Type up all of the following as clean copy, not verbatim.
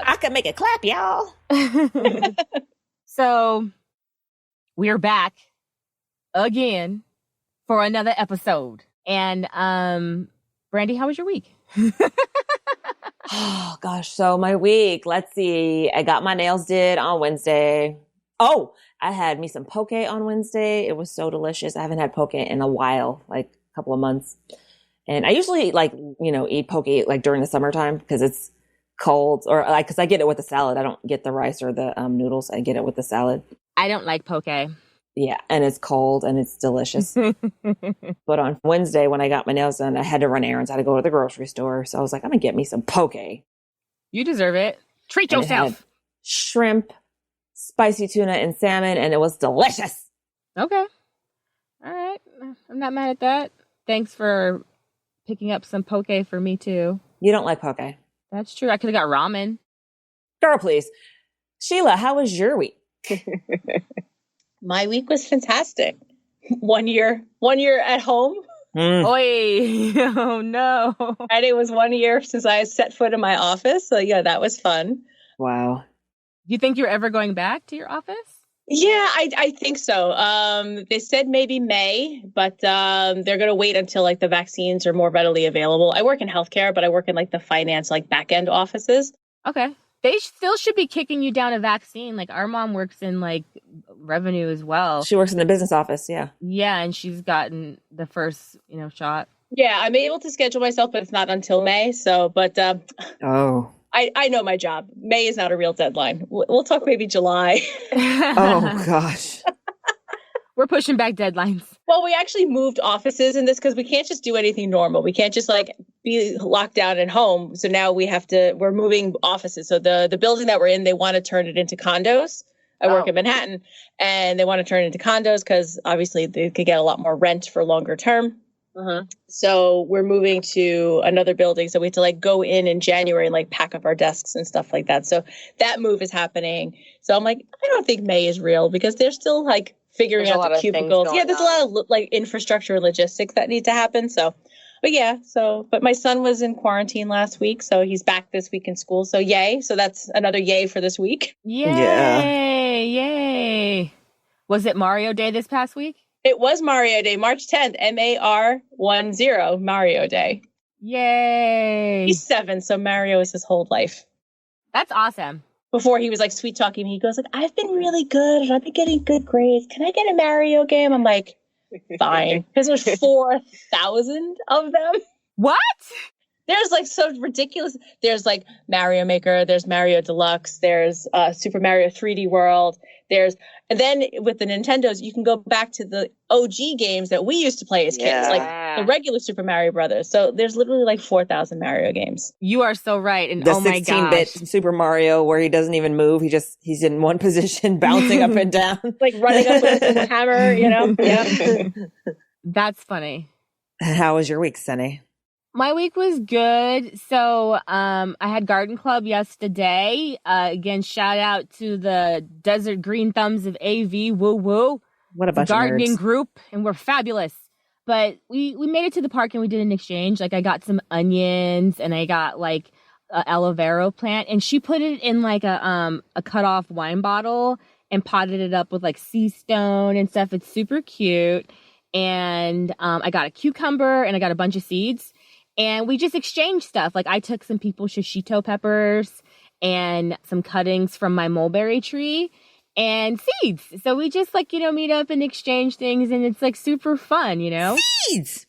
I can make it clap, y'all. So we're back again for another episode. And Brandy, how was your week? Oh gosh, so my week, let's see. I got my nails did on Wednesday. Oh, I had me some poke on Wednesday. It was so delicious. I haven't had poke in a while, like a couple of months. And I usually eat poke like during the summertime because it's cold, or like because I get it with the salad. I don't get the rice or the noodles. I get it with the salad. I don't like poke. Yeah, and it's cold and it's delicious. But on Wednesday when I got my nails done, I had to run errands. I had to go to the grocery store. So I was like, I'm going to get me some poke. You deserve it. Treat And yourself. it had shrimp, spicy tuna, and salmon, and it was delicious. Okay. All right. I'm not mad at that. Thanks for picking up some poke for me, too. You don't like poke. That's true. I could have got ramen. Girl, please. Sheila, how was your week? My week was fantastic. 1 year at home. Oi. Oh, no. Friday was 1 year since I set foot in my office. So, yeah, that was fun. Wow. Do you think you're ever going back to your office? Yeah, I think so. They said maybe May, but they're going to wait until like the vaccines are more readily available. I work in healthcare, but I work in like the finance, like back end offices. Okay. They still should be kicking you down a vaccine. Like our mom works in like revenue as well. She works in the business office. Yeah. Yeah. And she's gotten the first, shot. Yeah, I'm able to schedule myself, but it's not until May. So, but I know my job. May is not a real deadline. We'll talk maybe July. Oh, gosh. We're pushing back deadlines. Well, we actually moved offices in this because we can't just do anything normal. We can't just like be locked down at home. So now we're moving offices. So the building that we're in, they want to turn it into condos. I work in Manhattan, and they want to turn it into condos because obviously they could get a lot more rent for longer term. So we're moving to another building. So we have to like go in January and like pack up our desks and stuff like that. So that move is happening. So I'm like, I don't think May is real because they're still like figuring out the cubicles. Yeah, there's a lot of like infrastructure and logistics that need to happen. So, but my son was in quarantine last week. So he's back this week in school. So yay. So that's another yay for this week. Yay. Was it Mario Day this past week? It was Mario Day, March 10th, MAR10, Mario Day. Yay. He's 7, so Mario is his whole life. That's awesome. Before he was like sweet talking me, he goes like, I've been really good and I've been getting good grades. Can I get a Mario game? I'm like, fine. Because there's 4,000 of them. What? There's like so ridiculous. There's like Mario Maker. There's Mario Deluxe. There's Super Mario 3D World. And then with the Nintendos, you can go back to the OG games that we used to play as kids, like the regular Super Mario Brothers. So there's literally like 4,000 Mario games. You are so right. And the oh my gosh. 16-bit Super Mario where he doesn't even move. He's in one position, bouncing up and down. Like running up with a hammer, Yeah. That's funny. How was your week, Sunny? My week was good. So I had garden club yesterday. Again, shout out to the Desert Green Thumbs of AV. Woo woo. What a bunch gardening of nerds. Group, and we're fabulous. But we made it to the park and we did an exchange. Like I got some onions and I got like an aloe vera plant, and she put it in like a cut off wine bottle and potted it up with like sea stone and stuff. It's super cute. And I got a cucumber and I got a bunch of seeds. And we just exchanged stuff. Like I took some people's shishito peppers and some cuttings from my mulberry tree and seeds. So we just like, meet up and exchange things, and it's like super fun, Seeds!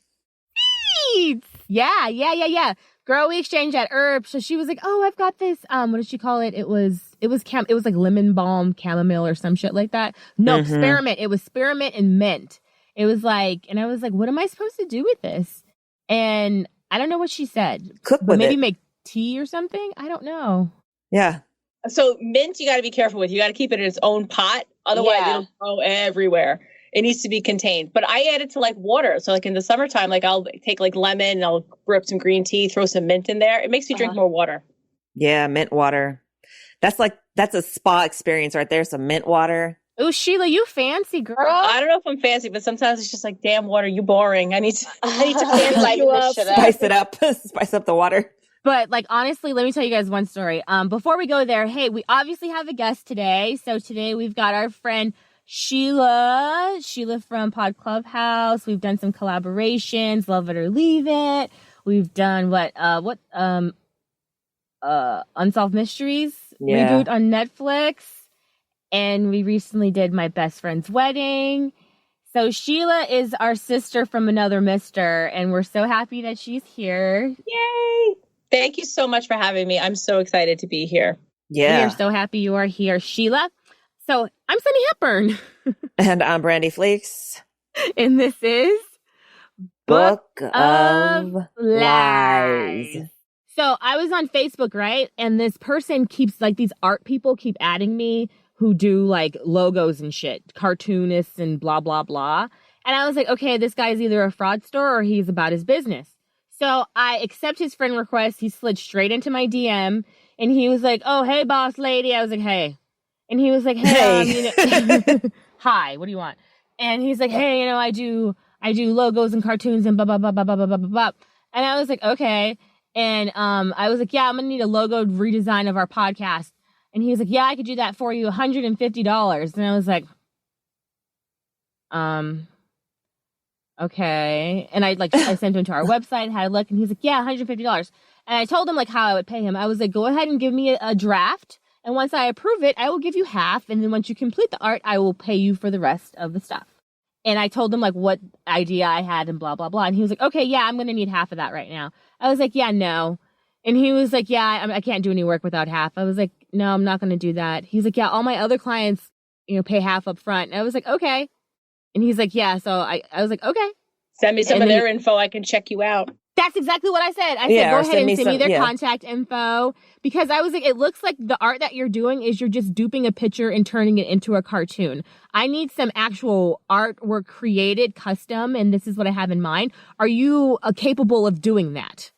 Yeah. Girl, we exchanged that herb. So she was like, oh, I've got this, what did she call it? It was like lemon balm chamomile or some shit like that. No, spearmint. It was spearmint and mint. It was like, and I was like, what am I supposed to do with this? And I don't know what she said. Cook with maybe it. Make tea or something? I don't know. Yeah. So mint, you got to be careful with. You got to keep it in its own pot. Otherwise, it'll grow everywhere. It needs to be contained. But I add it to like water. So like in the summertime, like I'll take like lemon and I'll brew up some green tea, throw some mint in there. It makes me drink more water. Yeah, mint water. That's a spa experience right there. Some mint water. Oh, Sheila, you fancy, girl. I don't know if I'm fancy, but sometimes it's just like, damn, water, you boring. I need to fancy you up. Spice it up. Spice up the water. But like, honestly, let me tell you guys one story. Before we go there, hey, we obviously have a guest today. So today we've got our friend Sheila from Pod Clubhouse. We've done some collaborations, Love It or Leave It. We've done Unsolved Mysteries reboot on Netflix. And we recently did My Best Friend's Wedding. So Sheila is our sister from another mister, and we're so happy that she's here. Yay! Thank you so much for having me. I'm so excited to be here. Yeah. We are so happy you are here, Sheila. So I'm Sunny Hepburn. And I'm Brandy Fleeks. And this is Book of Lies. So I was on Facebook, right? And this person keeps, like, these art people keep adding me who do, like, logos and shit, cartoonists and blah, blah, blah. And I was like, okay, this guy's either a fraudster or he's about his business. So I accept his friend request. He slid straight into my DM, and he was like, oh, hey, boss lady. I was like, hey. And he was like, hey. Hi, what do you want? And he's like, hey, I do logos and cartoons and blah, blah, blah, blah, blah, blah, blah, blah. And I was like, okay. And I was like, yeah, I'm going to need a logo redesign of our podcast. And he was like, yeah, I could do that for you, $150. And I was like, okay. And I sent him to our website, had a look, and he's like, yeah, $150. And I told him like how I would pay him. I was like, go ahead and give me a draft. And once I approve it, I will give you half. And then once you complete the art, I will pay you for the rest of the stuff. And I told him like what idea I had and blah, blah, blah. And he was like, okay, yeah, I'm going to need half of that right now. I was like, yeah, no. And he was like, yeah, I can't do any work without half. I was like, no, I'm not going to do that. He's like, yeah, all my other clients, pay half up front. And I was like, okay. And he's like, yeah. So I was like, okay. Send me some of their info. I can check you out. That's exactly what I said. I said, go ahead and send me their contact info. Because I was like, it looks like the art that you're doing is you're just duping a picture and turning it into a cartoon. I need some actual artwork created, custom, and this is what I have in mind. Are you capable of doing that?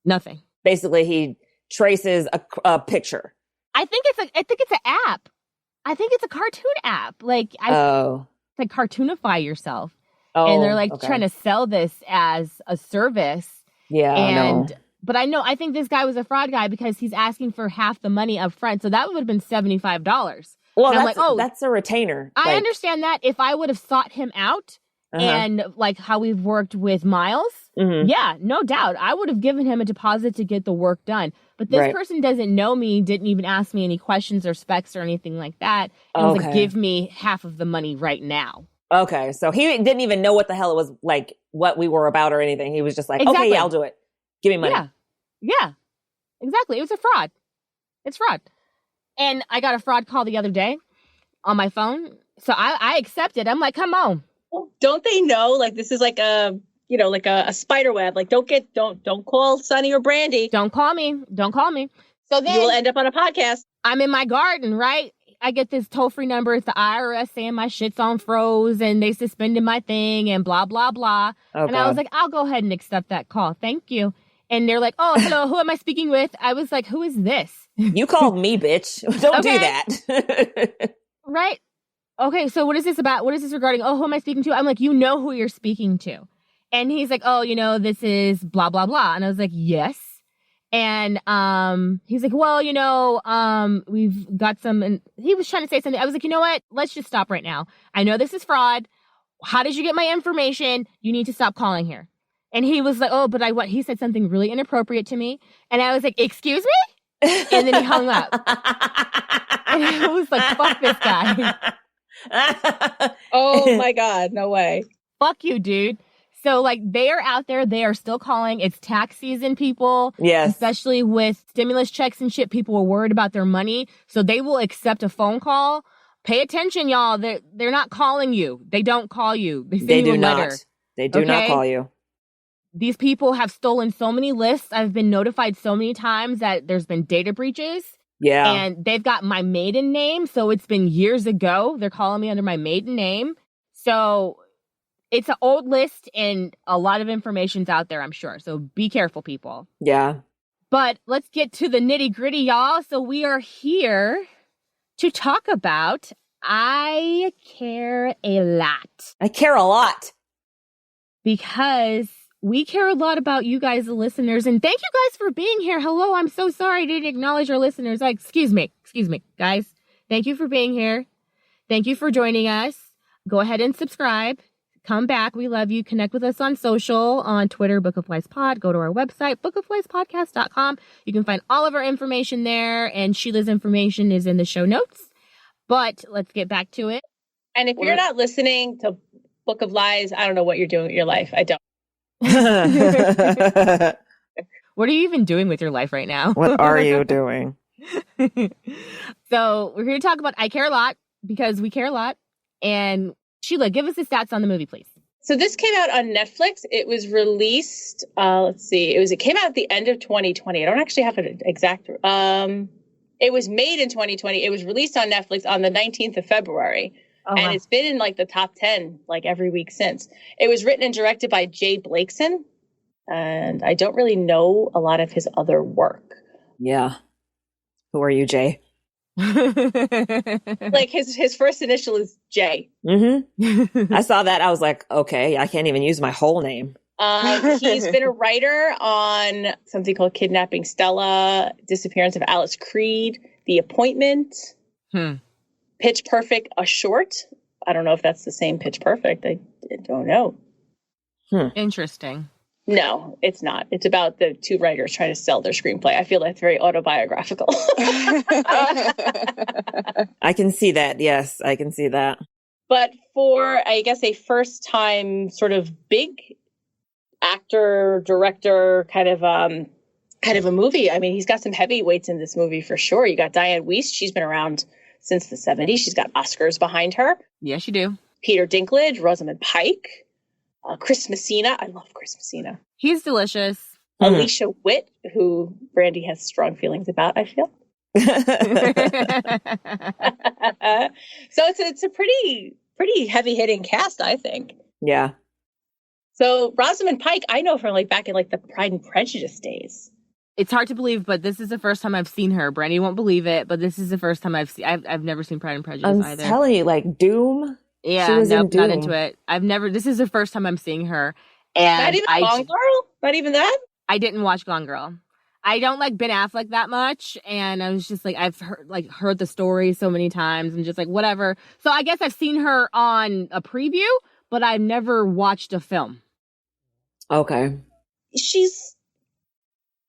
Nothing. Basically, he traces a picture. I think it's an app. I think it's a cartoon app. Like, to cartoonify yourself. Oh, and they're like trying to sell this as a service. Yeah. But I think this guy was a fraud guy because he's asking for half the money up front. So that would have been $75. Well, that's a retainer. I understand that. If I would have sought him out and like how we've worked with Myles, yeah, no doubt. I would have given him a deposit to get the work done. But this person doesn't know me, didn't even ask me any questions or specs or anything like that. And was like, give me half of the money right now. Okay, so he didn't even know what the hell it was, like, what we were about or anything. He was just like, okay, yeah, I'll do it. Give me money. Yeah, exactly. It was a fraud. It's fraud. And I got a fraud call the other day on my phone. So I accepted. I'm like, come on. Well, don't they know, like, this is like a spider web. Like, don't call Sunny or Brandy. Don't call me. So then you will end up on a podcast. I'm in my garden, right? I get this toll-free number. It's the IRS saying my shit's on froze and they suspended my thing and blah, blah, blah. Oh, and God. I was like, I'll go ahead and accept that call. Thank you. And they're like, oh, hello, who am I speaking with? I was like, who is this? You called me, bitch. Don't do that. Right. Okay, so what is this about? What is this regarding? Oh, who am I speaking to? I'm like, you know who you're speaking to. And he's like, oh, this is blah, blah, blah. And I was like, yes. And he's like, well, we've got some, and he was trying to say something. I was like, you know what? Let's just stop right now. I know this is fraud. How did you get my information? You need to stop calling here. And he was like, oh, but he said something really inappropriate to me. And I was like, excuse me? And then he hung up. And I was like, fuck this guy. Oh my God, no way. Fuck you, dude. So, like, they are out there. They are still calling. It's tax season, people. Yes. Especially with stimulus checks and shit. People are worried about their money. So they will accept a phone call. Pay attention, y'all. They're not calling you. They don't call you. They send you a letter. They do not call you. These people have stolen so many lists. I've been notified so many times that there's been data breaches. Yeah. And they've got my maiden name. So it's been years ago. They're calling me under my maiden name. So it's an old list and a lot of information's out there, I'm sure. So be careful, people. Yeah. But let's get to the nitty gritty, y'all. So we are here to talk about I Care a Lot. I care a lot. Because we care a lot about you guys, the listeners, and thank you guys for being here. Hello, I'm so sorry I didn't acknowledge our listeners. Like, excuse me, guys. Thank you for being here. Thank you for joining us. Go ahead and subscribe. Come back. We love you. Connect with us on social, on Twitter, Book of Lies Pod. Go to our website, bookofliespodcast.com. You can find all of our information there, and Sheila's information is in the show notes. But let's get back to it. And if you're not listening to Book of Lies, I don't know what you're doing with your life. I don't. What are you even doing with your life right now? What are you doing? So we're here to talk about I Care a Lot, because we care a lot. And Sheila, give us the stats on the movie, please. So this came out on Netflix. It was released, it came out at the end of 2020. I don't actually have an exact, it was made in 2020. It was released on Netflix on the 19th of February. Oh, and wow. It's been in like the top 10, like every week since. It was written and directed by Jay Blakeson. And I don't really know a lot of his other work. Yeah. Who are you, Jay? Like his first initial is J. Mm-hmm. I saw that. I was like, okay, I can't even use my whole name. He's been a writer on something called Kidnapping Stella, Disappearance of Alice Creed, The Appointment, Pitch Perfect, a short. I don't know if that's the same Pitch Perfect. I don't know. Interesting. No, it's not. It's about the two writers trying to sell their screenplay. I feel that's very autobiographical. I can see that. Yes, I can see that. But for, I guess, a first time sort of big actor, director kind of a movie. I mean, he's got some heavyweights in this movie for sure. You got Diane Wiest. She's been around since the 70s. She's got Oscars behind her. Yes, you do. Peter Dinklage, Rosamond Pike. Chris Messina. I love Chris Messina. He's delicious. Alicia Witt, who Brandy has strong feelings about, I feel. So it's a pretty heavy hitting cast, I think. Yeah. So Rosamond Pike, I know from like back in like the Pride and Prejudice days. It's hard to believe, but this is the first time I've seen her. Brandy won't believe it, but this is the first time I've never seen Pride and Prejudice either. I'm telling you, like Doom. Yeah, nope, not into it. This is the first time I'm seing her. And not even Gone Girl? Not even that? I didn't watch Gone Girl. I don't like Ben Affleck that much. And I was just like, I've heard the story so many times and just like, whatever. So I guess I've seen her on a preview, but I've never watched a film. Okay. She's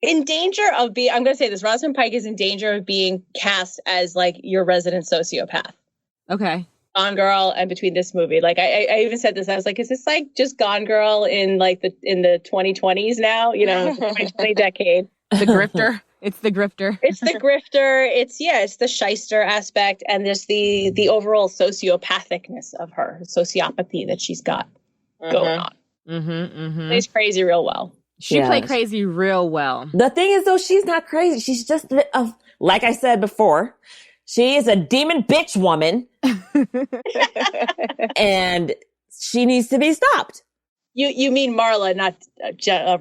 in danger of being, I'm going to say this, Rosamund Pike is in danger of being cast as like your resident sociopath. Okay. Gone Girl and between this movie. Like I even said this, I was like, is this like just Gone Girl in like the 2020s now? You know, the 2020 decade. The grifter. It's the grifter. It's the grifter. It's the shyster aspect, and there's the overall sociopathicness of her, sociopathy that she's got going on. Plays crazy real well. She played crazy real well. The thing is, though, she's not crazy. She's just, like I said before, she is a demon bitch woman. And she needs to be stopped. You mean Marla, not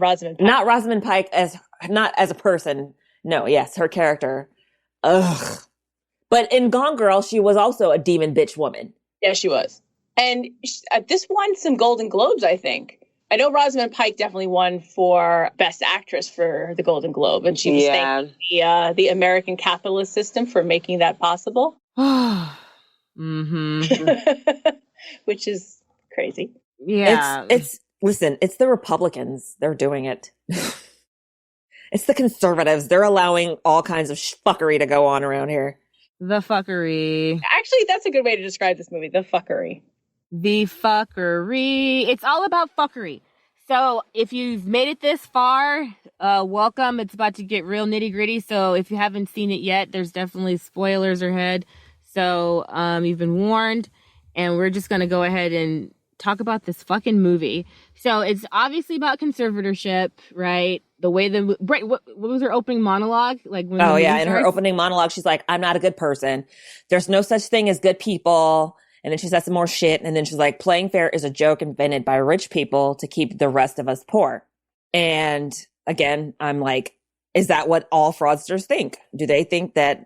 Rosamund Pike. Not Rosamund Pike not as a person. No, yes, her character. Ugh. But in Gone Girl, she was also a demon bitch woman. Yeah, she was. And this won some Golden Globes, I think. I know Rosamund Pike definitely won for Best Actress for the Golden Globe, and she was thanking the American capitalist system for making that possible. Which is crazy. Yeah. Listen, it's the Republicans. They're doing it. It's the conservatives. They're allowing all kinds of fuckery to go on around here. The fuckery. Actually, that's a good way to describe this movie. The fuckery. The fuckery. It's all about fuckery. So if you've made it this far, welcome. It's about to get real nitty gritty. So if you haven't seen it yet, there's definitely spoilers ahead. So you've been warned, and we're just going to go ahead and talk about this fucking movie. So it's obviously about conservatorship, right? The way what was her opening monologue? Like when in her opening monologue, she's like, I'm not a good person. There's no such thing as good people. And then she says some more shit. And then she's like, playing fair is a joke invented by rich people to keep the rest of us poor. And again, I'm like, is that what all fraudsters think? Do they think that,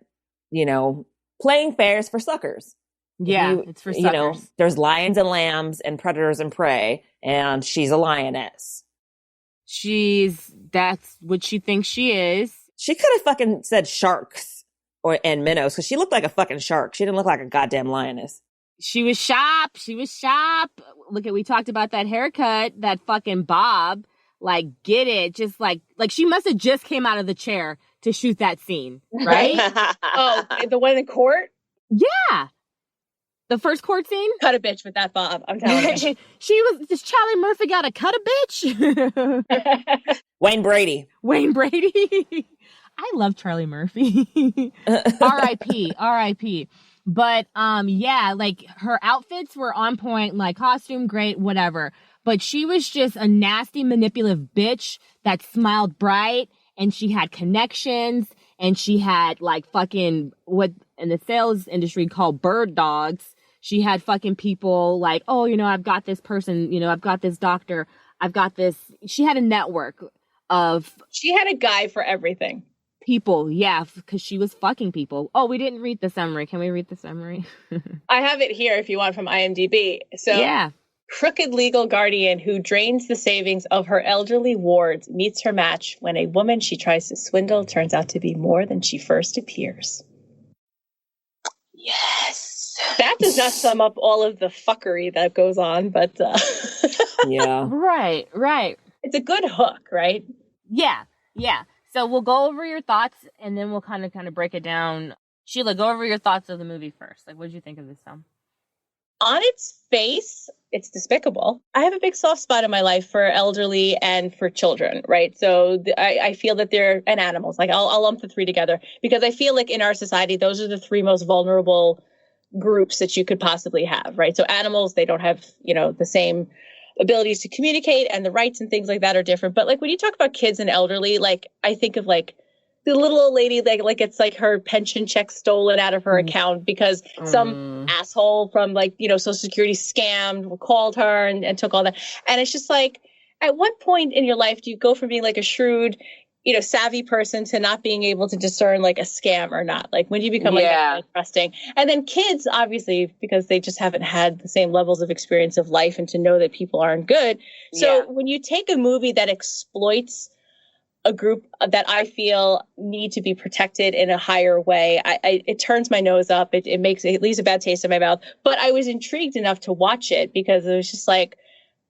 playing fair is for suckers? Yeah, it's for suckers. There's lions and lambs and predators and prey, and she's a lioness. That's what she thinks she is. She could have fucking said sharks and minnows because she looked like a fucking shark. She didn't look like a goddamn lioness. She was sharp. Look we talked about that haircut, that fucking bob. Like, get it. Just like she must have just came out of the chair to shoot that scene, right? Oh, the one in court? Yeah. The first court scene? Cut a bitch with that bob, I'm telling you. This Charlie Murphy got a cut a bitch? Wayne Brady. I love Charlie Murphy. R.I.P. But, yeah, like, her outfits were on point, like, costume, great, whatever. But she was just a nasty, manipulative bitch that smiled bright, and she had connections, and she had, like, fucking what in the sales industry called bird dogs. She had fucking people like, oh, I've got this person, I've got this doctor, I've got this. She had a network of. She had a guy for everything. People, yeah, because she was fucking people. Oh, we didn't read the summary. Can we read the summary? I have it here if you want from IMDb. So, yeah. Crooked legal guardian who drains the savings of her elderly wards meets her match when a woman she tries to swindle turns out to be more than she first appears. Yes. That does not sum up all of the fuckery that goes on, but yeah. Right. It's a good hook, right? Yeah. So we'll go over your thoughts and then we'll kind of break it down. Sheila, go over your thoughts of the movie first. Like, what did you think of this film? On its face, it's despicable. I have a big soft spot in my life for elderly and for children, right? So I feel that they're and animals. Like I'll lump the three together because I feel like in our society, those are the three most vulnerable groups that you could possibly have, right? So animals, they don't have, the same abilities to communicate and the rights and things like that are different. But like when you talk about kids and elderly, like I think of like the little old lady, like it's like her pension check stolen out of her account because some asshole from like, Social Security scammed, called her and took all that. And it's just like, at what point in your life do you go from being like a shrewd, savvy person to not being able to discern like a scam or not? Like when do you become like trusting? And then kids, obviously, because they just haven't had the same levels of experience of life and to know that people aren't good. So when you take a movie that exploits a group that I feel need to be protected in a higher way, it turns my nose up. It leaves a bad taste in my mouth. But I was intrigued enough to watch it because it was just like,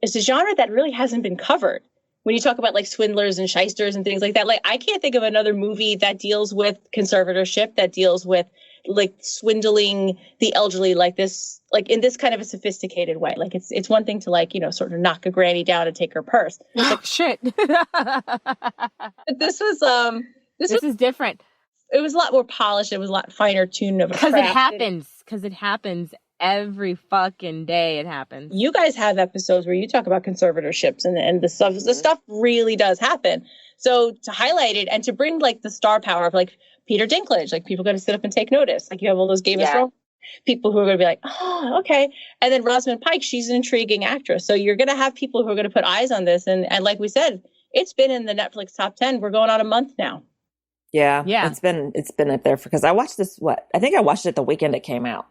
it's a genre that really hasn't been covered. When you talk about like swindlers and shysters and things like that, like I can't think of another movie that deals with conservatorship, that deals with like swindling the elderly like this, like in this kind of a sophisticated way. Like it's one thing to like, sort of knock a granny down and take her purse. Oh, shit. But this is different. It was a lot more polished. It was a lot finer tuned of a craft. Because it happens every fucking day. It happens. You guys have episodes where you talk about conservatorships and the stuff. The stuff really does happen. So to highlight it and to bring like the star power of like Peter Dinklage, like people going to sit up and take notice. Like you have all those Game of Thrones people who are going to be like, oh, okay. And then Rosamond Pike, she's an intriguing actress. So you're going to have people who are going to put eyes on this. And like we said, it's been in the Netflix top 10. We're going on a month now. Yeah. It's been up there because I watched this. I think I watched it the weekend it came out.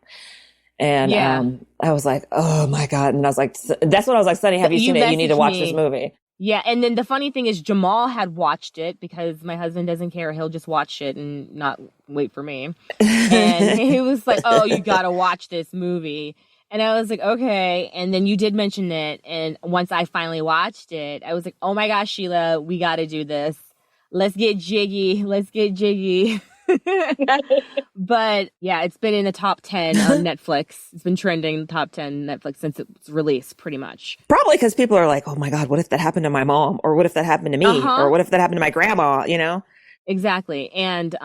And I was like, oh my God. And I was like, that's what I was like, Sunny, have you seen it? You need to watch this movie. Yeah. And then the funny thing is Jamal had watched it because my husband doesn't care. He'll just watch it and not wait for me. And he was like, oh, you got to watch this movie. And I was like, okay. And then you did mention it. And once I finally watched it, I was like, oh my gosh, Sheila, we got to do this. Let's get jiggy. But yeah, it's been in the top 10 on Netflix. It's been trending in the top 10 Netflix since its release, pretty much. Probably because people are like, oh my God, what if that happened to my mom? Or what if that happened to me? Or what if that happened to my grandma, Exactly. And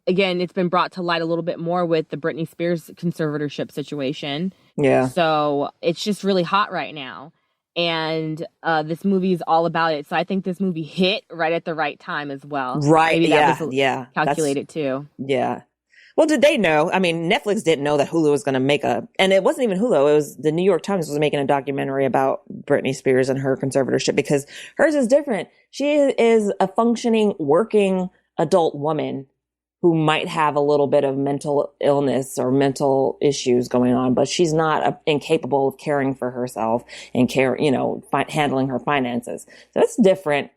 again, it's been brought to light a little bit more with the Britney Spears conservatorship situation. Yeah. So it's just really hot right now. And this movie is all about it. So I think this movie hit right at the right time as well. Right. Maybe that was calculated too. Yeah. Well, did they know? I mean, Netflix didn't know that Hulu was going to make and it wasn't even Hulu. It was the New York Times was making a documentary about Britney Spears and her conservatorship because hers is different. She is a functioning, working adult woman who might have a little bit of mental illness or mental issues going on, but she's not incapable of caring for herself and handling her finances. So it's different,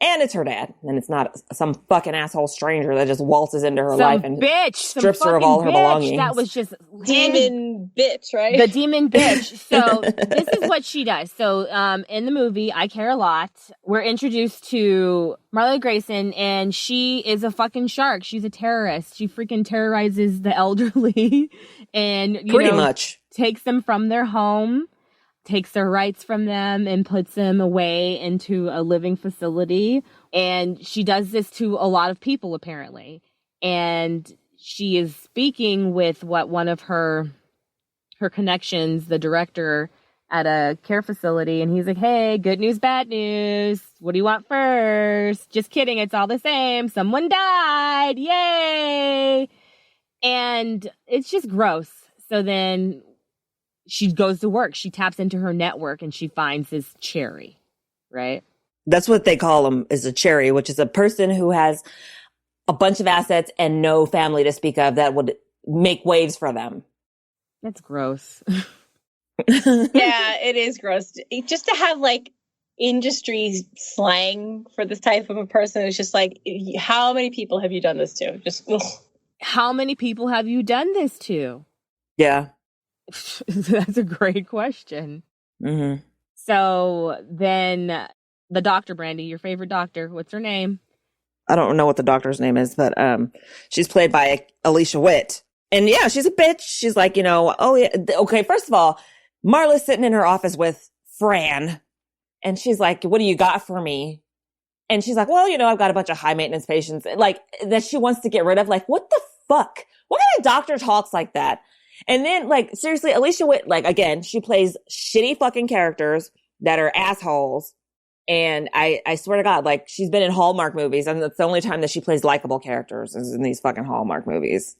and it's her dad, and it's not some fucking asshole stranger that just waltzes into her life and strips her of all her belongings. That was just demon bitch, right? The demon bitch. So this is what she does. So in the movie, I Care a Lot, we're introduced to Marla Grayson, and she is a fucking shark. She's a terrorist. She freaking terrorizes the elderly and pretty much takes them from their home, takes their rights from them, and puts them away into a living facility. And she does this to a lot of people, apparently. And she is speaking with one of her connections, the director at a care facility. And he's like, hey, good news, bad news. What do you want first? Just kidding. It's all the same. Someone died. Yay. And it's just gross. So then she goes to work. She taps into her network and she finds this cherry, right? That's what they call them, is a cherry, which is a person who has a bunch of assets and no family to speak of that would make waves for them. That's gross. Yeah, it is gross. Just to have like industry slang for this type of a person is just like, how many people have you done this to? Just ugh. How many people have you done this to? Yeah. That's a great question. Mm-hmm. So then the doctor, Brandy, your favorite doctor, what's her name? I don't know what the doctor's name is, but she's played by Alicia Witt. And yeah, she's a bitch. She's like, oh yeah. Okay, first of all, Marla's sitting in her office with Fran. And she's like, what do you got for me? And she's like, well, I've got a bunch of high maintenance patients like that she wants to get rid of. Like, what the fuck? What kind of doctor talks like that? And then, like, seriously, Alicia Witt, like, again, she plays shitty fucking characters that are assholes. And I swear to God, like, she's been in Hallmark movies, and that's the only time that she plays likable characters is in these fucking Hallmark movies,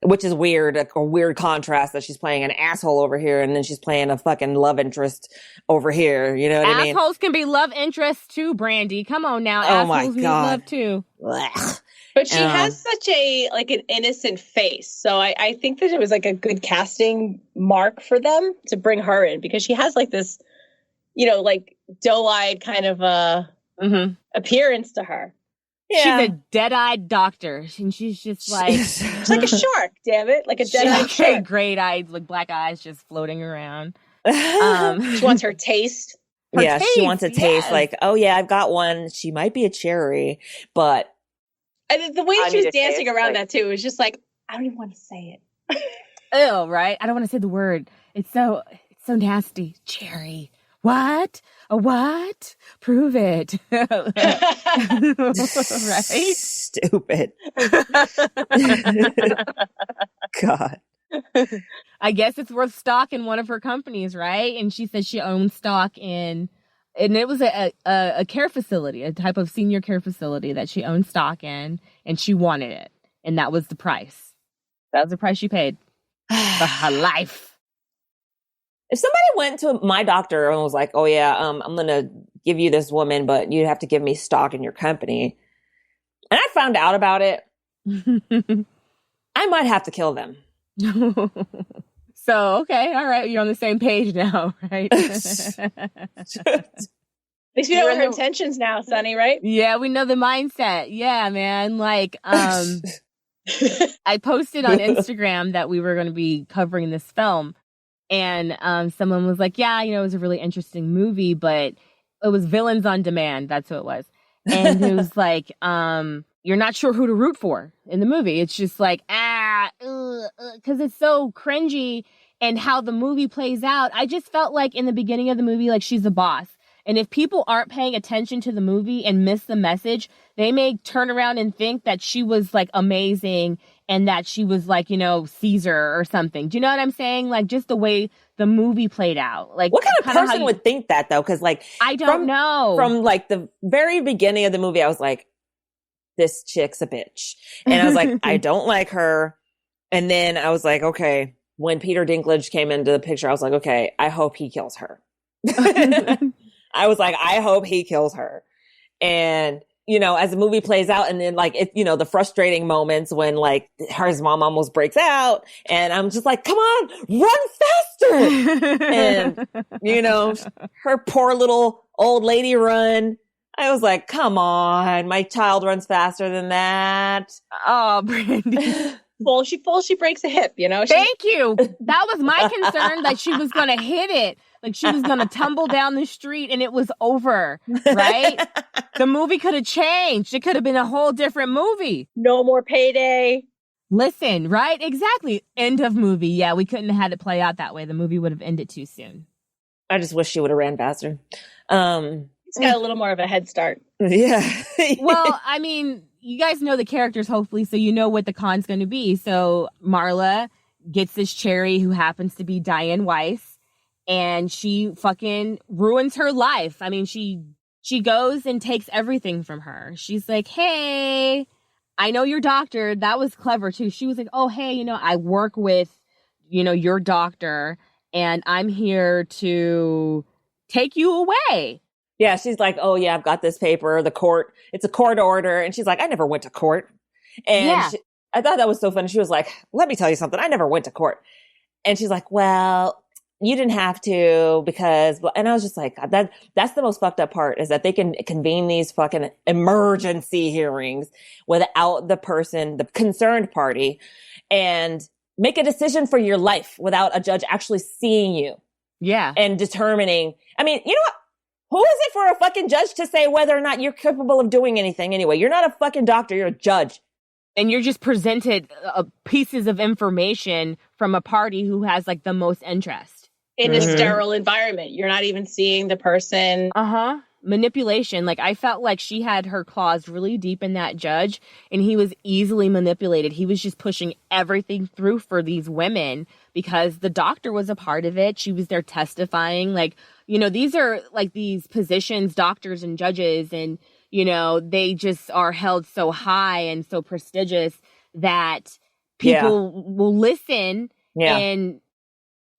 which is weird, a weird contrast that she's playing an asshole over here, and then she's playing a fucking love interest over here. You know what I mean? Assholes can be love interests too, Brandy. Come on now. Oh assholes my God. need love too. Blech. But she has such an innocent face. So I think that it was like a good casting mark for them to bring her in, because she has like this, like doe-eyed kind of appearance to her. Yeah. She's a dead-eyed doctor. And she's just like... She's like a shark, damn it. Like a dead-eyed shark. Great eyes, like black eyes just floating around. She wants her taste. She wants a taste. Like, oh yeah, I've got one. She might be a cherry, but... And the way she was dancing around that too was just like, I don't even want to say it. Ew, right? I don't want to say the word. It's so nasty. Cherry. What? A what? Prove it. Right? Stupid. God. I guess it's worth stock in one of her companies, right? And she said she owns stock in... And it was a care facility, a type of senior care facility that she owned stock in, and she wanted it. And that was the price. That was the price she paid for her life. If somebody went to my doctor and was like, oh yeah, I'm going to give you this woman, but you have to give me stock in your company, and I found out about it, I might have to kill them. So, okay, all right, you're on the same page now, right? At least we know her intentions now, Sonny, right? Yeah, we know the mindset. Yeah, man. Like, I posted on Instagram that we were going to be covering this film, and someone was like, yeah, it was a really interesting movie, but it was Villains on Demand. That's who it was. And it was like, you're not sure who to root for in the movie. It's just like, because it's so cringy and how the movie plays out. I just felt like in the beginning of the movie, like she's the boss. And if people aren't paying attention to the movie and miss the message, they may turn around and think that she was like amazing and that she was like, Caesar or something. Do you know what I'm saying? Like just the way the movie played out. Like, what kind of person would think that though? Because like, I don't know. From like the very beginning of the movie, I was like, this chick's a bitch. And I was like, I don't like her. And then I was like, okay, when Peter Dinklage came into the picture, I was like, okay, I hope he kills her. I was like, I hope he kills her. And as the movie plays out, and then like the frustrating moments when like his mom almost breaks out, and I'm just like, come on, run faster. And her poor little old lady run. I was like, come on, my child runs faster than that. Oh, Brandy. Well, she falls, she breaks a hip, Thank you. That was my concern, that she was going to hit it. Like she was going to tumble down the street and it was over, right? The movie could have changed. It could have been a whole different movie. No more Payday. Listen, right? Exactly. End of movie. Yeah, we couldn't have had it play out that way. The movie would have ended too soon. I just wish she would have ran faster. It's got a little more of a head start. Yeah. Well, I mean, you guys know the characters, hopefully, so you know what the con's going to be. So Marla gets this cherry who happens to be Diane Weiss, and she fucking ruins her life. I mean, she goes and takes everything from her. She's like, hey, I know your doctor. That was clever, too. She was like, oh, hey, I work with, your doctor, and I'm here to take you away. Yeah, she's like, oh, yeah, I've got this paper, it's a court order. And she's like, I never went to court. And Yeah. I thought that was so funny. She was like, let me tell you something. I never went to court. And she's like, well, you didn't have to because, and I was just like, that's the most fucked up part, is that they can convene these fucking emergency hearings without the concerned party, and make a decision for your life without a judge actually seeing you. Yeah. And determining, I mean, you know what? Who is it for a fucking judge to say whether or not you're capable of doing anything anyway? You're not a fucking doctor. You're a judge. And you're just presented pieces of information from a party who has like the most interest. In a sterile environment. You're not even seeing the person. Uh-huh. Manipulation. Like, I felt like she had her claws really deep in that judge, and he was easily manipulated. He was just pushing everything through for these women because the doctor was a part of it. She was there testifying. Like, these are like these positions, doctors and judges, and, they just are held so high and so prestigious that people will listen and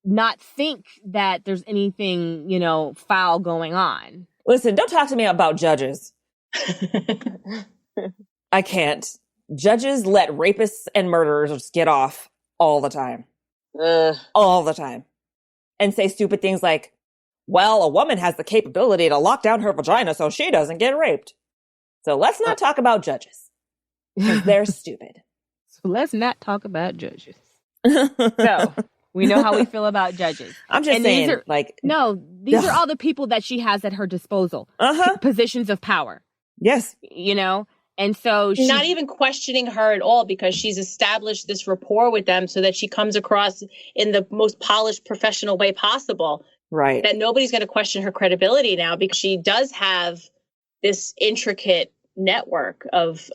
not think that there's anything, foul going on. Listen, don't talk to me about judges. I can't. Judges let rapists and murderers get off all the time. All the time. And say stupid things like, well, a woman has the capability to lock down her vagina so she doesn't get raped. So let's not talk about judges, because they're stupid. So let's not talk about judges. So we know how we feel about judges. I'm just saying, these are all the people that she has at her disposal. Positions of power. Yes. And so she's not even questioning her at all, because she's established this rapport with them so that she comes across in the most polished professional way possible. Right. That nobody's going to question her credibility now, because she does have this intricate network of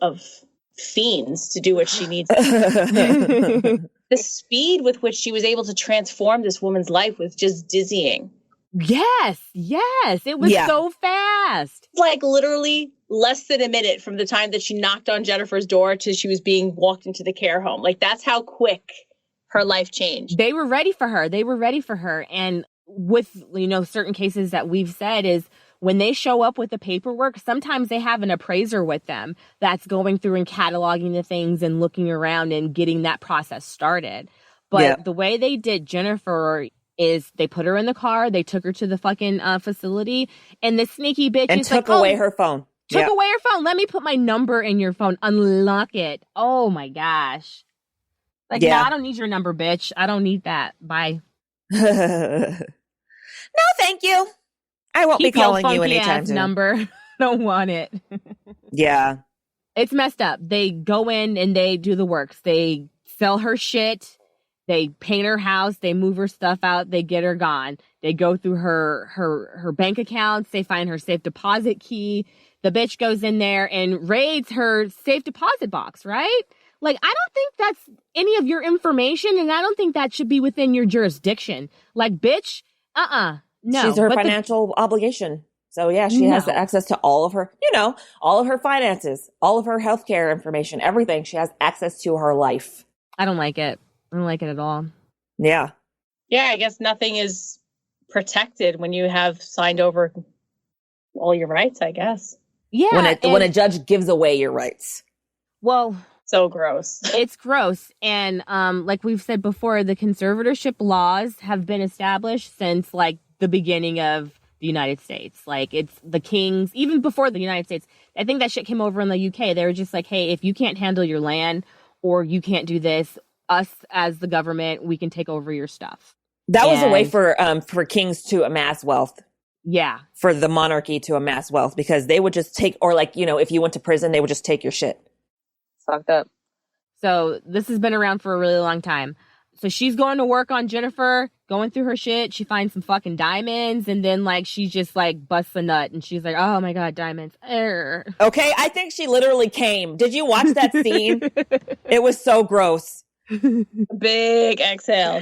fiends to do what she needs to do. The speed with which she was able to transform this woman's life was just dizzying. Yes. It was so fast. Like literally less than a minute from the time that she knocked on Jennifer's door to she was being walked into the care home. Like, that's how quick her life changed. They were ready for her. And with, certain cases that we've said is when they show up with the paperwork, sometimes they have an appraiser with them that's going through and cataloging the things and looking around and getting that process started. But the way they did Jennifer is they put her in the car, they took her to the fucking facility, and the sneaky bitch and took away her phone. Took away her phone. Let me put my number in your phone. Unlock it. Oh my gosh. Like, no, I don't need your number, bitch. I don't need that. Bye. No, thank you. I won't be calling you anytime soon. Number. Don't want it. Yeah. It's messed up. They go in and they do the works. They sell her shit. They paint her house. They move her stuff out. They get her gone. They go through her bank accounts. They find her safe deposit key. The bitch goes in there and raids her safe deposit box, right? Like, I don't think that's any of your information, and I don't think that should be within your jurisdiction. Like, bitch, no. She's her financial obligation. So yeah, she has access to all of her, all of her finances, all of her healthcare information, everything. She has access to her life. I don't like it. I don't like it at all. Yeah. Yeah, I guess nothing is protected when you have signed over all your rights, I guess. Yeah. When a judge gives away your rights. Well, so gross. It's gross. And like we've said before, the conservatorship laws have been established since like the beginning of the United States. Like it's the kings, even before the United States. I think that shit came over in the UK. They were just like, hey, if you can't handle your land or you can't do this, us as the government, we can take over your stuff. That was a way for kings to amass wealth. Yeah. For the monarchy to amass wealth, because they would just take, or like, if you went to prison, they would just take your shit. Fucked up. So this has been around for a really long time. So she's going to work on Jennifer, going through her shit. She finds some fucking diamonds, and then like she just like busts a nut, and she's like, "Oh my god, diamonds!" Okay, I think she literally came. Did you watch that scene? It was so gross. Big exhale.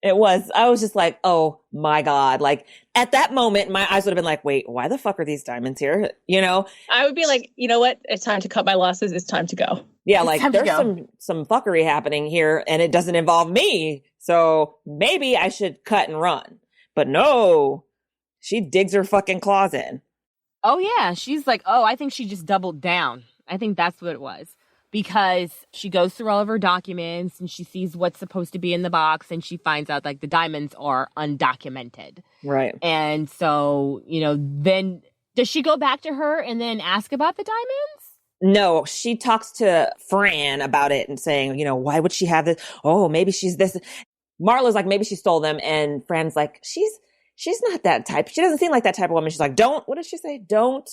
It was. I was just like, oh my God. Like at that moment, my eyes would have been like, wait, why the fuck are these diamonds here? I would be like, you know what? It's time to cut my losses. It's time to go. Yeah. Like there's some fuckery happening here and it doesn't involve me. So maybe I should cut and run. But no, she digs her fucking claws in. Oh yeah. She's like, oh, I think she just doubled down. I think that's what it was. Because she goes through all of her documents and she sees what's supposed to be in the box and she finds out like the diamonds are undocumented. Right. And so, then does she go back to her and then ask about the diamonds? No, she talks to Fran about it and saying, why would she have this? Oh, maybe she's this. Marla's like, maybe she stole them. And Fran's like, she's not that type. She doesn't seem like that type of woman. She's like, what did she say? Don't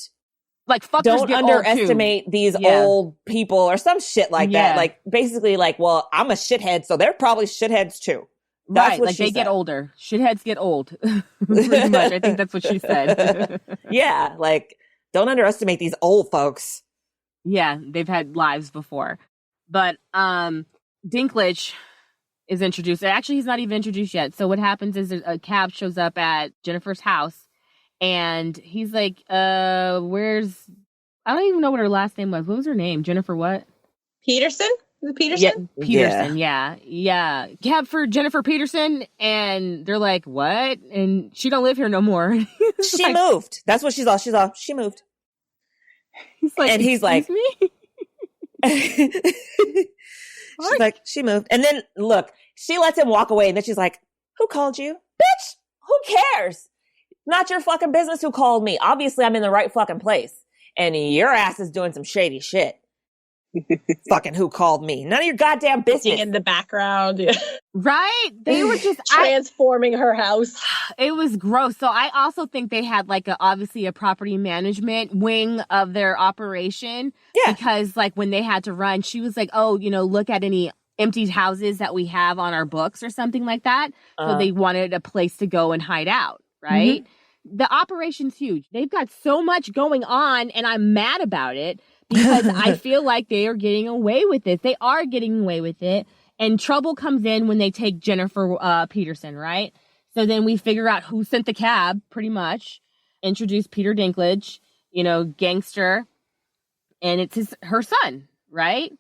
underestimate these old people or some shit like that. Like basically like, well, I'm a shithead, so they're probably shitheads too. That's right, what like she they said. Get older. Shitheads get old. Pretty much. I think that's what she said. Yeah, like don't underestimate these old folks. Yeah, they've had lives before. But Dinklage is introduced. Actually, he's not even introduced yet. So what happens is a cab shows up at Jennifer's house. And he's like, where's... I don't even know what her last name was. What was her name? Jennifer what? Peterson? Is it Peterson? Yeah, Peterson, yeah. Cab for Jennifer Peterson. And they're like, what? And she don't live here no more. She moved. That's what she's all. She moved. He's like, and he's like... me? She's like, she moved. And then, look, she lets him walk away. And then she's like, who called you? Bitch, who cares? Not your fucking business who called me. Obviously, I'm in the right fucking place. And your ass is doing some shady shit. Fucking who called me? None of your goddamn business. In the background. Yeah. Right? They were just... transforming her house. It was gross. So I also think they had like obviously a property management wing of their operation. Yeah. Because like when they had to run, she was like, oh, look at any empty houses that we have on our books or something like that. So they wanted a place to go and hide out. Right? Mm-hmm. The operation's huge. They've got so much going on and I'm mad about it because I feel like they are getting away with it. They are getting away with it. And trouble comes in when they take Jennifer Peterson, right? So then we figure out who sent the cab, pretty much. Introduce Peter Dinklage, gangster. And it's her son, right?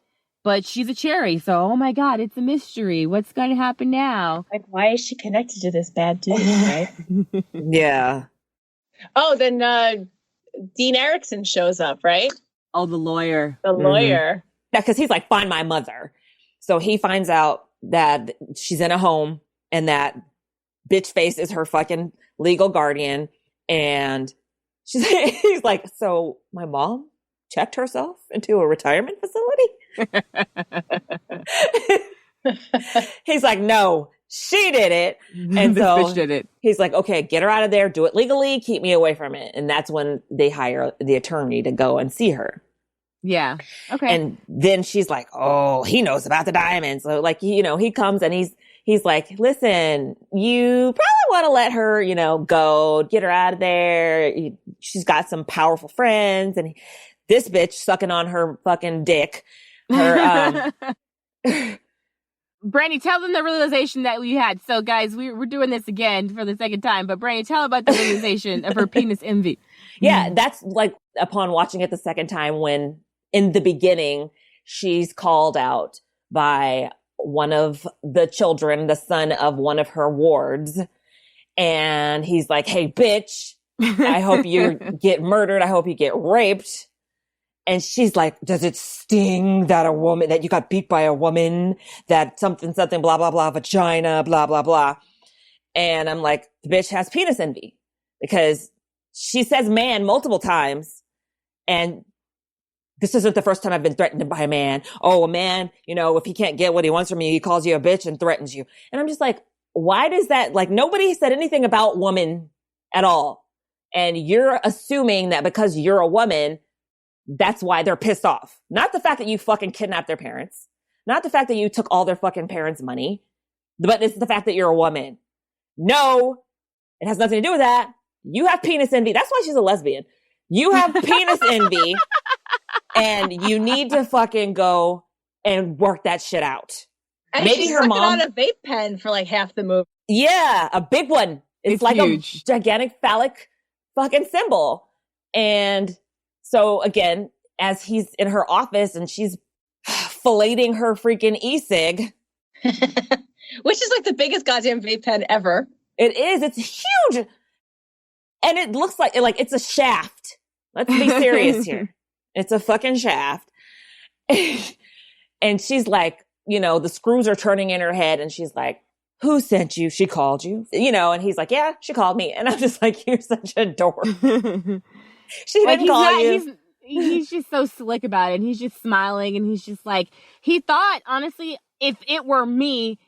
But she's a cherry, so oh my God, it's a mystery. What's going to happen now? Like, why is she connected to this bad dude, right? Yeah. Oh, then Dean Erickson shows up, right? Oh, the lawyer. The lawyer. Yeah, because he's like, find my mother. So he finds out that she's in a home and that bitch face is her fucking legal guardian. And he's like, so my mom checked herself into a retirement facility? He's like, no, she did it. And so bitch did it. He's like, okay, get her out of there, do it legally, keep me away from it. And that's when they hire the attorney to go and see her. Yeah. Okay. And then she's like, oh, he knows about the diamonds. So like, he comes and he's like, listen, you probably want to let her, go, get her out of there. She's got some powerful friends. And this bitch sucking on her fucking dick. Brandy, tell them the realization that we had. So, guys, we're doing this again for the second time. But, Brandy, tell about the realization of her penis envy. Yeah, that's like upon watching it the second time when in the beginning she's called out by one of the children, the son of one of her wards. And he's like, hey, bitch, I hope you get murdered. I hope you get raped. And she's like, does it sting that you got beat by a woman, that something, blah, blah, blah, vagina, blah, blah, blah. And I'm like, the bitch has penis envy because she says man multiple times. And this isn't the first time I've been threatened by a man. Oh, a man, if he can't get what he wants from you, he calls you a bitch and threatens you. And I'm just like, why does that, nobody said anything about woman at all. And you're assuming that because you're a woman, that's why they're pissed off. Not the fact that you fucking kidnapped their parents. Not the fact that you took all their fucking parents' money. But it's the fact that you're a woman. No, it has nothing to do with that. You have penis envy. That's why she's a lesbian. You have penis envy. And you need to fucking go and work that shit out. And maybe her mom on a vape pen for half the movie. Yeah, a big one. It's like huge. A gigantic phallic fucking symbol. And so again, as he's in her office and she's filleting her freaking e-cig. Which is the biggest goddamn vape pen ever. It is. It's huge. And it looks like it's a shaft. Let's be serious here. It's a fucking shaft. And she's like, the screws are turning in her head. And she's like, who sent you? She called you. And he's like, yeah, she called me. And I'm just like, you're such a dork. She didn't call you. He's just so slick about it. And he's just smiling. And he's just like, he thought, honestly, if it were me,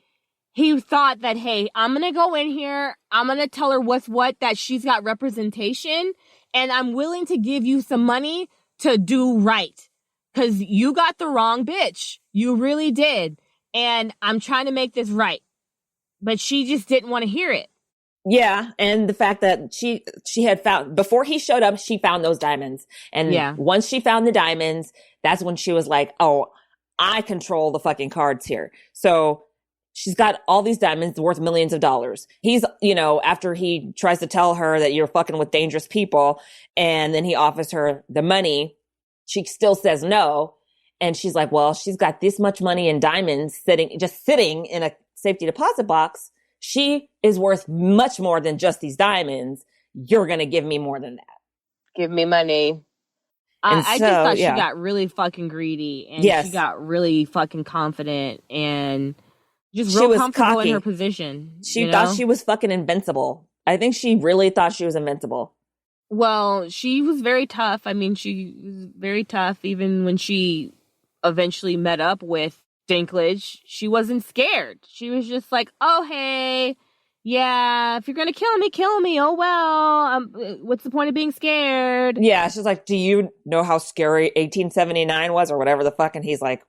he thought that, hey, I'm going to go in here. I'm going to tell her what's what, that she's got representation. And I'm willing to give you some money to do right. Because you got the wrong bitch. You really did. And I'm trying to make this right. But she just didn't want to hear it. Yeah. And the fact that she had found, before he showed up, she found those diamonds. And once she found the diamonds, that's when she was like, oh, I control the fucking cards here. So she's got all these diamonds worth millions of dollars. He's, after he tries to tell her that you're fucking with dangerous people, and then he offers her the money, she still says no. And she's like, well, she's got this much money in diamonds sitting in a safety deposit box. She is worth much more than just these diamonds. You're going to give me more than that. Give me money. I just thought she got really fucking greedy, and she got really fucking confident, and just real comfortable in her position. She thought she was fucking invincible. I think she really thought she was invincible. Well, she was very tough. I mean, she was very tough even when she eventually met up with Dinklage. She wasn't scared. She was just like, oh, hey, yeah, if you're going to kill me, kill me. Oh, well, what's the point of being scared? Yeah, she's like, do you know how scary 1879 was or whatever the fuck? And he's like,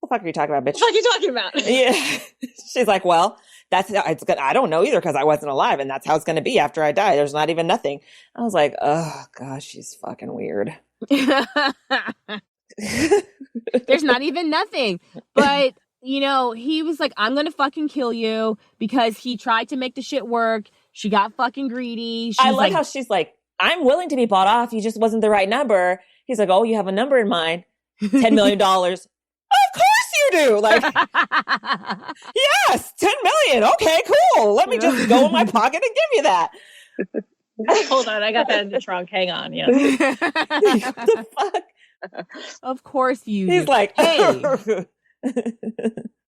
what the fuck are you talking about, bitch? What the fuck are you talking about? Yeah. She's like, well, it's good. I don't know either because I wasn't alive, and that's how it's going to be after I die. There's not even nothing. I was like, oh, gosh, she's fucking weird. There's not even nothing. But, he was like, I'm going to fucking kill you because he tried to make the shit work. She got fucking greedy. I like how she's like, I'm willing to be bought off. You just wasn't the right number. He's like, oh, you have a number in mind. $10 million. Of course you do. Like, yes, 10 million. Okay, cool. Let me just go in my pocket and give you that. Hold on. I got that in the trunk. Hang on. Yeah. What the fuck? Of course you do. He's like, hey,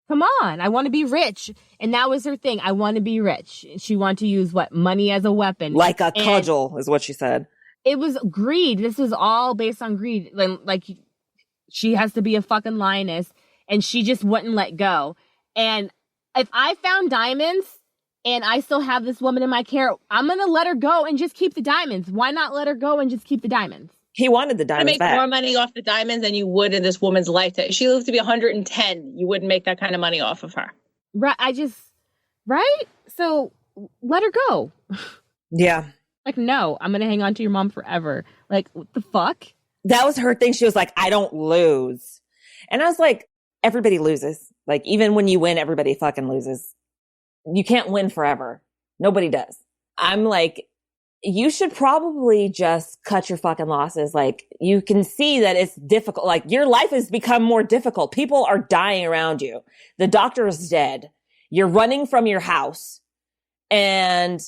come on. I want to be rich. And that was her thing. I want to be rich. She wanted to use money as a weapon. Like a cudgel is what she said. It was greed. This was all based on greed. Like she has to be a fucking lioness, and she just wouldn't let go. And if I found diamonds and I still have this woman in my care, I'm going to let her go and just keep the diamonds. Why not let her go and just keep the diamonds? He wanted the diamonds back. More money off the diamonds than you would in this woman's lifetime. She lived to be 110. You wouldn't make that kind of money off of her. Right. Right? So let her go. Yeah. Like, no, I'm going to hang on to your mom forever. Like, what the fuck? That was her thing. She was like, I don't lose. And I was like, everybody loses. Like, even when you win, everybody fucking loses. You can't win forever. Nobody does. I'm like, you should probably just cut your fucking losses. Like, you can see that it's difficult. Like, your life has become more difficult. People are dying around you. The doctor is dead. You're running from your house. And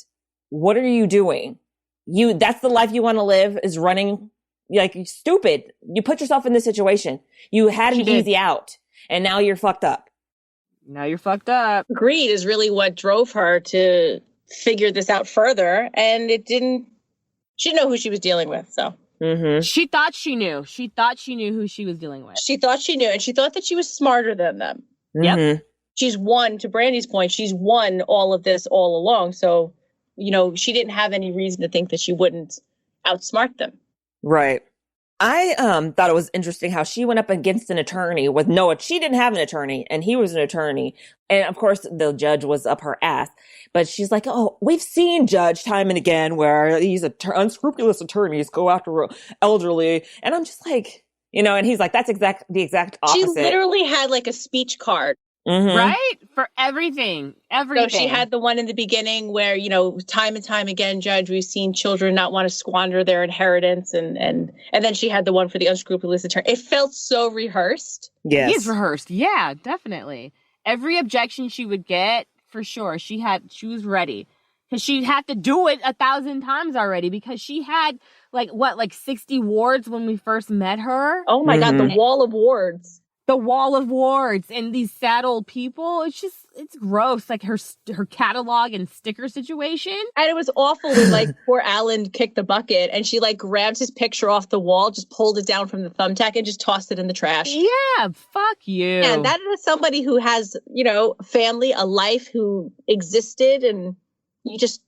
what are you doing? That's the life you want to live, is running like stupid. You put yourself in this situation. You had an easy out and now you're fucked up. Now you're fucked up. Greed is really what drove her to figure this out further. And she didn't know who she was dealing with. So she thought she knew. She thought she knew who she was dealing with. She thought she knew. And she thought that she was smarter than them. Yep. She's won, to Brandy's point, she's won all of this all along. So, she didn't have any reason to think that she wouldn't outsmart them. Right. I thought it was interesting how she went up against an attorney with Noah. She didn't have an attorney and he was an attorney. And of course the judge was up her ass, but she's like, oh, we've seen Judge time and again where these unscrupulous attorneys go after elderly. And I'm just like, and he's like, that's the exact opposite. She literally had like a speech card. Right? For everything. So she had the one in the beginning where, time and time again, Judge, we've seen children not want to squander their inheritance. And then she had the one for the unscrupulous attorney. It felt so rehearsed. Yes. It is rehearsed. Yeah, definitely. Every objection she would get, for sure, she was ready. Because she had to do it 1,000 times already because she had, 60 wards when we first met her? Oh my God, the wall of wards. The wall of wards and these sad old people. It's gross. Like her catalog and sticker situation. And it was awful when poor Alan kicked the bucket and she grabbed his picture off the wall, just pulled it down from the thumbtack and just tossed it in the trash. Yeah, fuck you. And that is somebody who has, family, a life, who existed, and you just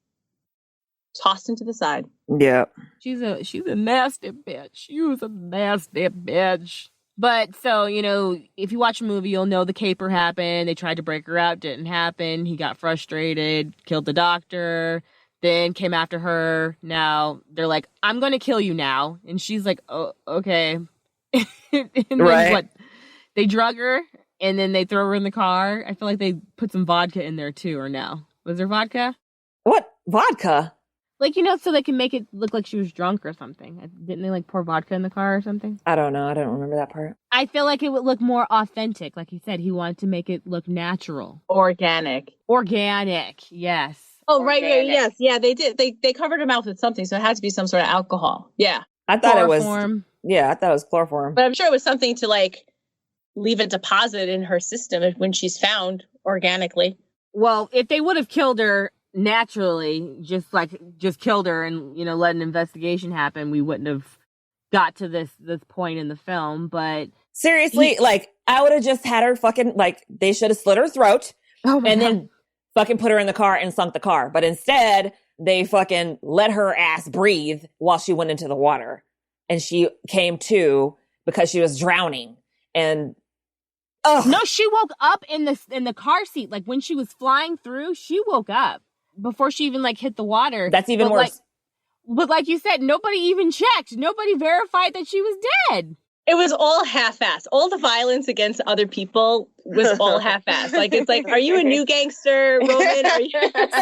tossed him to the side. Yeah. She's a nasty bitch. She was a nasty bitch. But so, if you watch a movie, you'll know the caper happened. They tried to break her out. Didn't happen. He got frustrated, killed the doctor, then came after her. Now they're like, I'm going to kill you now. And she's like, oh, okay. And then right. They drug her and then they throw her in the car. I feel like they put some vodka in there too, or no? Was there vodka? What? Vodka? So they can make it look like she was drunk or something. Didn't they pour vodka in the car or something? I don't know. I don't remember that part. I feel like it would look more authentic. Like he said, he wanted to make it look natural. Organic, yes. Oh, right, yes. Yeah, they did. They covered her mouth with something, so it had to be some sort of alcohol. Yeah. I thought chloroform. I thought it was chloroform. But I'm sure it was something to leave a deposit in her system when she's found organically. Well, if they would have killed her naturally, just killed her and let an investigation happen, we wouldn't have got to this point in the film. But seriously, I would have just had her fucking they should have slit her throat then fucking put her in the car and sunk the car. But instead they fucking let her ass breathe while she went into the water, and she came to because she was drowning. And no, she woke up in the car seat. When she was flying through, she woke up before she even hit the water. That's even worse. But like you said, nobody even checked. Nobody verified that she was dead. It was all half-assed. All the violence against other people was all half-assed. It's are you a new gangster, Roman? Are you...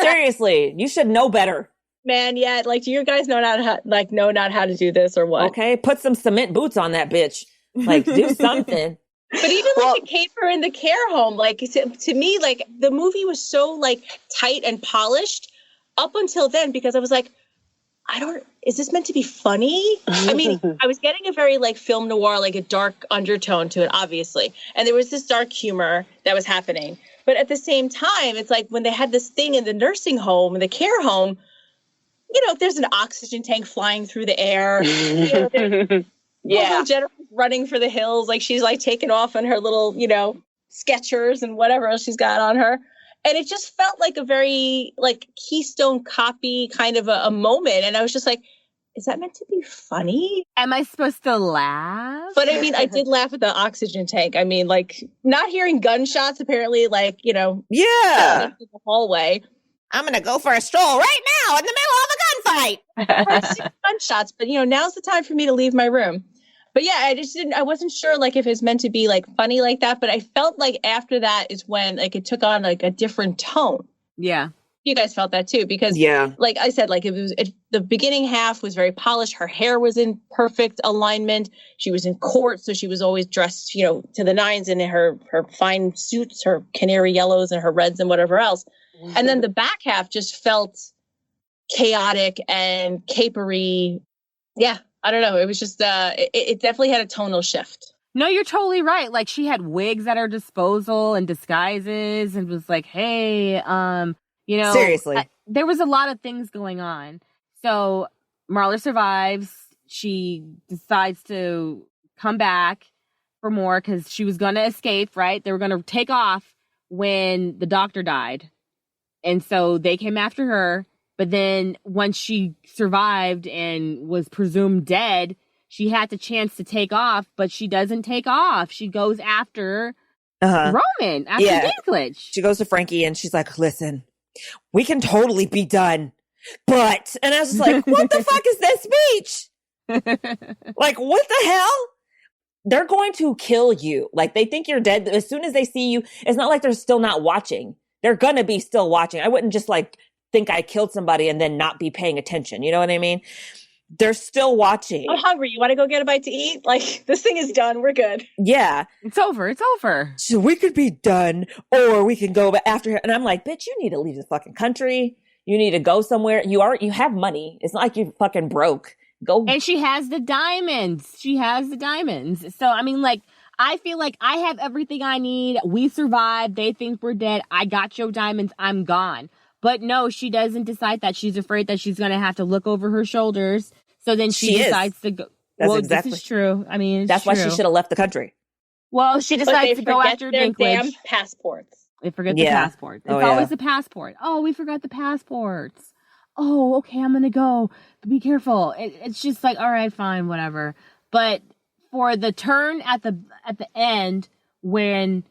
Seriously, you should know better. Man, yeah. Do you guys know not how to do this or what? Okay, put some cement boots on that bitch. Do something. But even the caper in the care home, to me, the movie was so tight and polished up until then, because I was like, is this meant to be funny? I mean, I was getting a very film noir, a dark undertone to it, obviously. And there was this dark humor that was happening. But at the same time, it's when they had this thing in the nursing home and the care home, there's an oxygen tank flying through the air. Yeah. Jennifer's running for the hills. She's taking off on her little, Skechers and whatever else she's got on her. And it just felt like a very Keystone Copy kind of a moment. And I was just like, is that meant to be funny? Am I supposed to laugh? But I mean, I did laugh at the oxygen tank. I mean, not hearing gunshots, apparently, Yeah. In the hallway. I'm going to go for a stroll right now in the middle of a gunfight. Gunshots, but now's the time for me to leave my room. But yeah, I wasn't sure if it's meant to be funny like that, but I felt after that is when it took on a different tone. Yeah. You guys felt that too, because like I said, the beginning half was very polished. Her hair was in perfect alignment. She was in court, so she was always dressed, to the nines in her fine suits, her canary yellows and her reds and whatever else. And then the back half just felt chaotic and capery. Yeah, I don't know. It was just, it definitely had a tonal shift. No, you're totally right. Like, she had wigs at her disposal and disguises and was like, hey, you know. Seriously. There was a lot of things going on. So Marla survives. She decides to come back for more because she was going to escape, right? They were going to take off when the doctor died. And so they came after her. But then once she survived and was presumed dead, she had the chance to take off, but she doesn't take off. She goes after Roman, after Dinklage. She goes to Frankie and she's like, listen, we can totally be done. But, and I was just like, what the fuck is this speech? Like, what the hell? They're going to kill you. Like, they think you're dead. As soon as they see you, it's not like they're still not watching. They're going to be still watching. I wouldn't just like think I killed somebody and then not be paying attention. You know what I mean? They're still watching. I'm hungry. You want to go get a bite to eat? Like, this thing is done. We're good. Yeah. It's over. It's over. So we could be done or we can go after her. And I'm like, bitch, you need to leave the fucking country. You need to go somewhere. You have money. It's not like you're fucking broke. Go. And she has the diamonds. So, I mean, like, I feel like I have everything I need. We survived. They think we're dead. I got your diamonds. I'm gone. But no, she doesn't decide that. She's afraid that she's going to have to look over her shoulders. So then she decides to go. That's exactly. This is true. I mean, that's why she should have left the country. Well, she decides to go after their Dinklage. Damn passports. They forget the passport. It's always the passport. Oh, we forgot the passports. Oh, okay, I'm going to go. Be careful. It's just like, all right, fine, whatever. But for the turn at the end when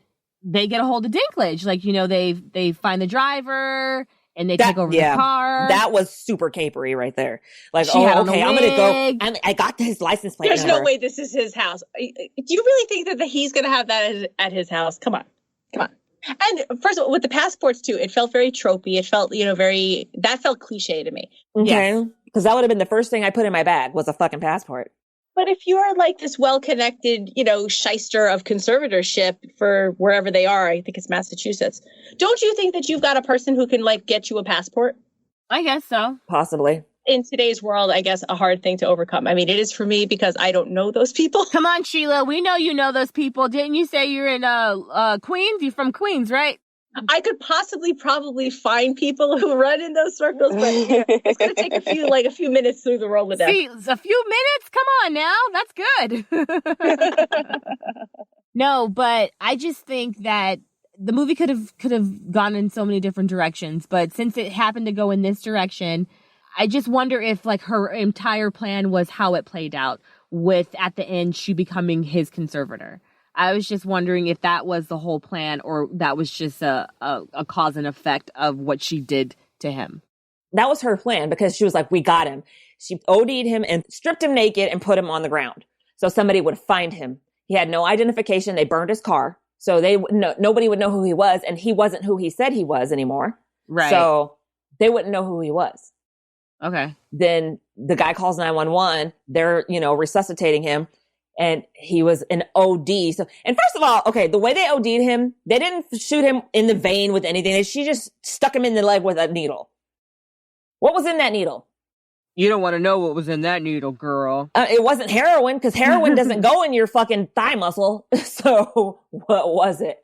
they get a hold of Dinklage, like, you know, they find the driver and they take over the car. That was super capery right there. Like, okay, I'm going to go. And I got his license plate. There's no way this is his house. Do you really think that he's going to have that at his house? Come on. And first of all, with the passports too, it felt very tropey. It felt, you know, that felt cliche to me. Okay. Because that would have been the first thing I put in my bag was a fucking passport. But if you're like this well-connected, you know, shyster of conservatorship for wherever they are, I think it's Massachusetts. Don't you think that you've got a person who can like get you a passport? I guess so. Possibly. In today's world, I guess a hard thing to overcome. I mean, it is for me because I don't know those people. Come on, Sheila. We know you know those people. Didn't you say you're in Queens? You're from Queens, right? I could probably find people who run in those circles, but it's going to take a few minutes through the Rolodex. See, a few minutes? Come on now. That's good. No, but I just think that the movie could have gone in so many different directions, but since it happened to go in this direction, I just wonder if like her entire plan was how it played out with at the end she becoming his conservator. I was just wondering if that was the whole plan or that was just a cause and effect of what she did to him. That was her plan because she was like, we got him. She OD'd him and stripped him naked and put him on the ground. So somebody would find him. He had no identification. They burned his car. So nobody would know who he was. And he wasn't who he said he was anymore. Right. So they wouldn't know who he was. Okay. Then the guy calls 911. They're, resuscitating him. And he was an OD. So, and first of all, okay, the way they OD'd him, they didn't shoot him in the vein with anything. She just stuck him in the leg with a needle. What was in that needle? You don't want to know what was in that needle, girl. It wasn't heroin because heroin doesn't go in your fucking thigh muscle. So what was it?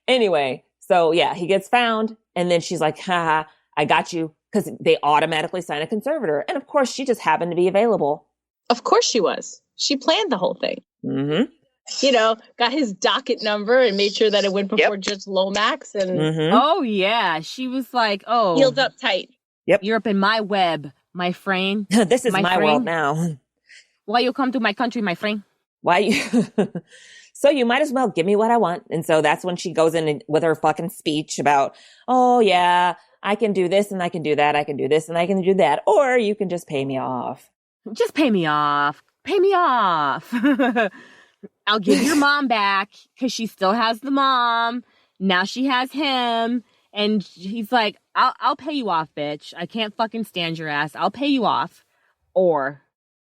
Anyway, so yeah, he gets found. And then she's like, haha, I got you. Because they automatically sign a conservator. And of course, she just happened to be available. Of course she was. She planned the whole thing. Mm-hmm. Got his docket number and made sure that it went before Judge Lomax. And Oh, yeah. She was like, healed up tight. Yep. You're up in my web, my friend. This is my world now. Why you come to my country, my friend? Why you? So you might as well give me what I want. And so that's when she goes in with her fucking speech about, oh, yeah, I can do this and I can do that. I can do this and I can do that. Or you can just pay me off. Just pay me off. Pay me off. I'll give your mom back because she still has the mom. Now she has him. And he's like, I'll pay you off, bitch. I can't fucking stand your ass. I'll pay you off. Or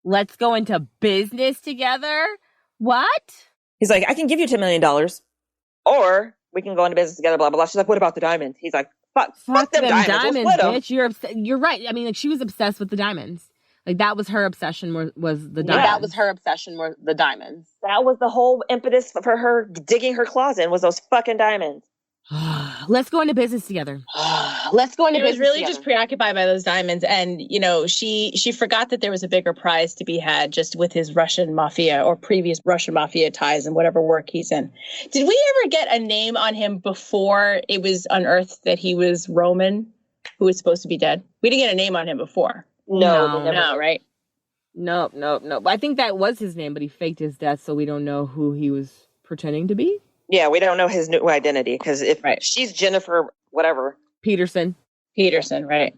let's go into business together. What? He's like, I can give you $10 million. Or we can go into business together, blah, blah, blah. She's like, what about the diamonds? He's like, Fuck them diamonds. We'll split them. Bitch. You're right. I mean, like, she was obsessed with the diamonds. Like, that was her obsession was the diamonds. That was her obsession was the diamonds. That was the whole impetus for her digging her closet was those fucking diamonds. Let's go into business together. She was really just preoccupied by those diamonds. And, you know, she forgot that there was a bigger prize to be had just with his Russian mafia or previous Russian mafia ties and whatever work he's in. Did we ever get a name on him before it was unearthed that he was Roman, who was supposed to be dead? We didn't get a name on him before. No, right? No. I think that was his name, but he faked his death, so we don't know who he was pretending to be. Yeah, we don't know his new identity because if she's Jennifer, whatever. Peterson, right.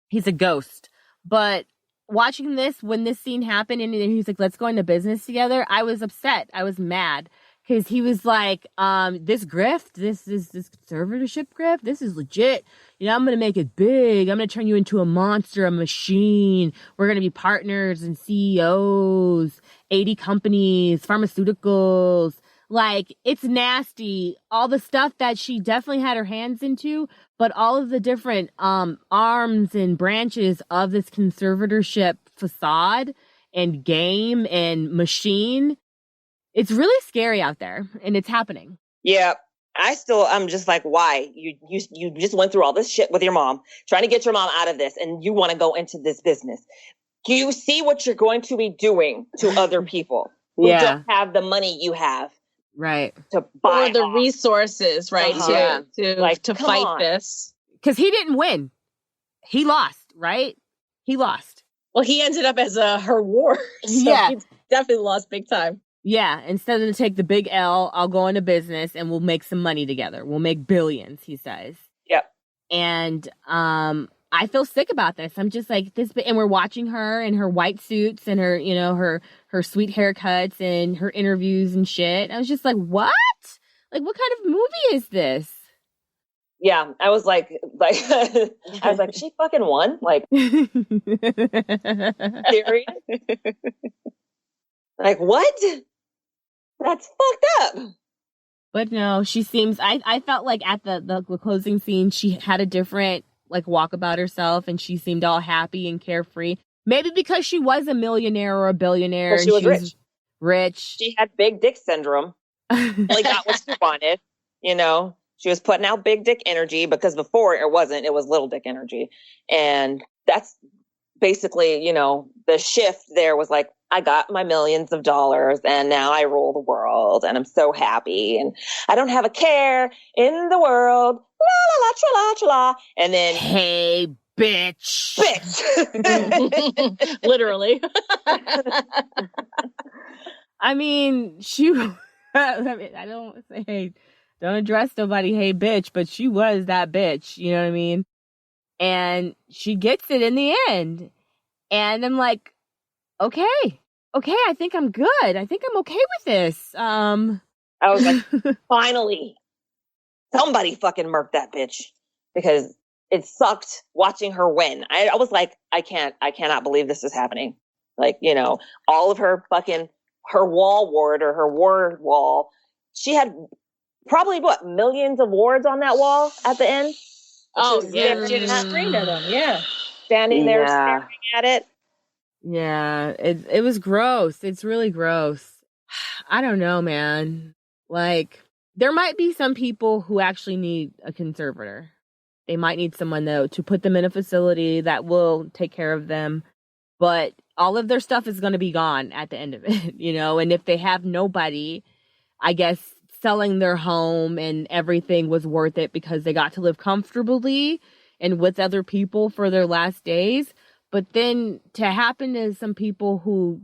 He's a ghost. But watching this, when this scene happened and he's like, let's go into business together, I was upset. I was mad. Because he was like, this grift, this conservatorship grift, this is legit. You know, I'm going to make it big. I'm going to turn you into a monster, a machine. We're going to be partners and CEOs, 80 companies, pharmaceuticals. Like, it's nasty. All the stuff that she definitely had her hands into, but all of the different arms and branches of this conservatorship facade and game and machine. It's really scary out there, and it's happening. Yeah. I'm just like, why? You just went through all this shit with your mom, trying to get your mom out of this, and you want to go into this business. Do you see what you're going to be doing to other people who don't have the money you have? Right. To buy or the resources, right? To fight this. Because he didn't win. He lost, right? He lost. Well, he ended up as her ward. So he definitely lost big time. Yeah, instead of to take the big L, I'll go into business and we'll make some money together. We'll make billions, he says. Yep. And I feel sick about this. I'm just like this, and we're watching her in her white suits and her, you know, her sweet haircuts and her interviews and shit. I was just like, what? Like, what kind of movie is this? Yeah, I was like, she fucking won? Like, serious? Like, what? That's fucked up. But no, she seems, I felt like at the closing scene, she had a different, like, walk about herself, and she seemed all happy and carefree. Maybe because she was a millionaire or a billionaire. Well, she was rich. She had big dick syndrome. Like, got what she wanted, you know? She was putting out big dick energy because before it wasn't. It was little dick energy. And that's basically, you know, the shift there was like, I got my millions of dollars and now I rule the world and I'm so happy and I don't have a care in the world. La la la tra la tra la. And then, hey, bitch. Literally. I mean, I don't say, hey, don't address nobody, hey, bitch, but she was that bitch. You know what I mean? And she gets it in the end. And I'm like, okay, I think I'm good. I think I'm okay with this. I was like, finally, somebody fucking murked that bitch because it sucked watching her win. I was like, I cannot believe this is happening. Like, you know, all of her wall ward or her ward wall, she had probably millions of wards on that wall at the end. Oh, yeah. She had a screen of them. Yeah. Standing there staring at it. Yeah, it was gross. It's really gross. I don't know, man. Like, there might be some people who actually need a conservator. They might need someone, though, to put them in a facility that will take care of them. But all of their stuff is going to be gone at the end of it, you know? And if they have nobody, I guess selling their home and everything was worth it because they got to live comfortably and with other people for their last days. But then to happen to some people who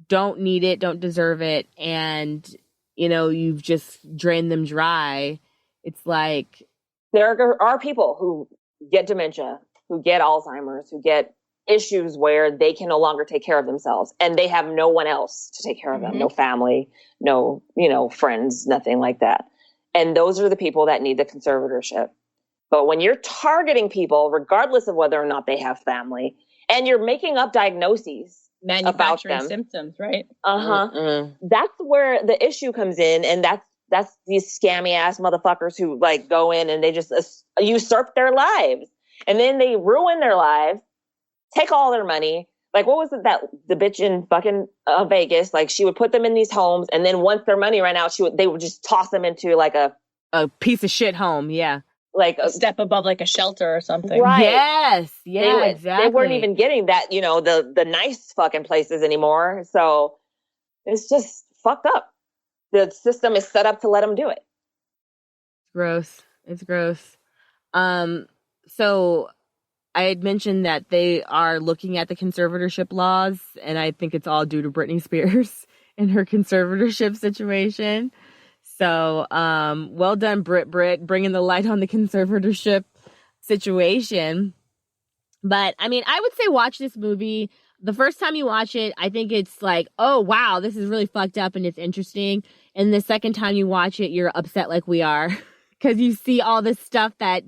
don't need it, don't deserve it, and, you know, you've just drained them dry, it's like... There are people who get dementia, who get Alzheimer's, who get issues where they can no longer take care of themselves, and they have no one else to take care of them, no family, no, you know, friends, nothing like that. And those are the people that need the conservatorship. But when you're targeting people, regardless of whether or not they have family, and you're making up diagnoses about them, symptoms, right? That's where the issue comes in, and that's that's these scammy ass motherfuckers who like go in and they just usurp their lives. And then they ruin their lives, take all their money. Like, what was it that the bitch in fucking Vegas, like she would put them in these homes, and then once their money ran out, they would just toss them into like a piece of shit home. Yeah. Like a step above like a shelter or something. Right. Yes. Yeah, exactly. They weren't even getting that, you know, the nice fucking places anymore. So it's just fucked up. The system is set up to let them do it. Gross. It's gross. So I had mentioned that they are looking at the conservatorship laws, and I think it's all due to Britney Spears and her conservatorship situation. So, well done, Brit, bringing the light on the conservatorship situation. But, I mean, I would say watch this movie. The first time you watch it, I think it's like, oh, wow, this is really fucked up and it's interesting. And the second time you watch it, you're upset like we are because you see all this stuff that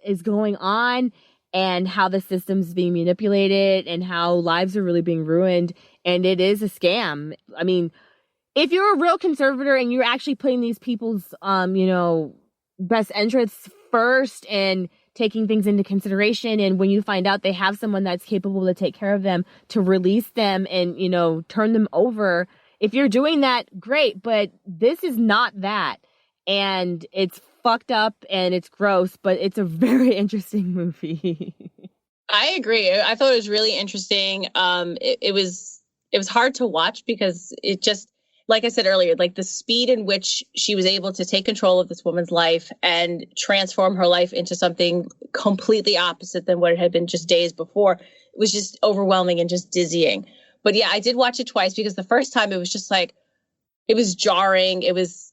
is going on and how the system's being manipulated and how lives are really being ruined. And it is a scam. I mean, if you're a real conservator and you're actually putting these people's, best interests first and taking things into consideration, and when you find out they have someone that's capable to take care of them, to release them and, turn them over, if you're doing that, great. But this is not that. And it's fucked up and it's gross, but it's a very interesting movie. I agree. I thought it was really interesting. It was hard to watch because it just, like I said earlier, like the speed in which she was able to take control of this woman's life and transform her life into something completely opposite than what it had been just days before, it was just overwhelming and just dizzying. But yeah, I did watch it twice because the first time it was just like, it was jarring. It was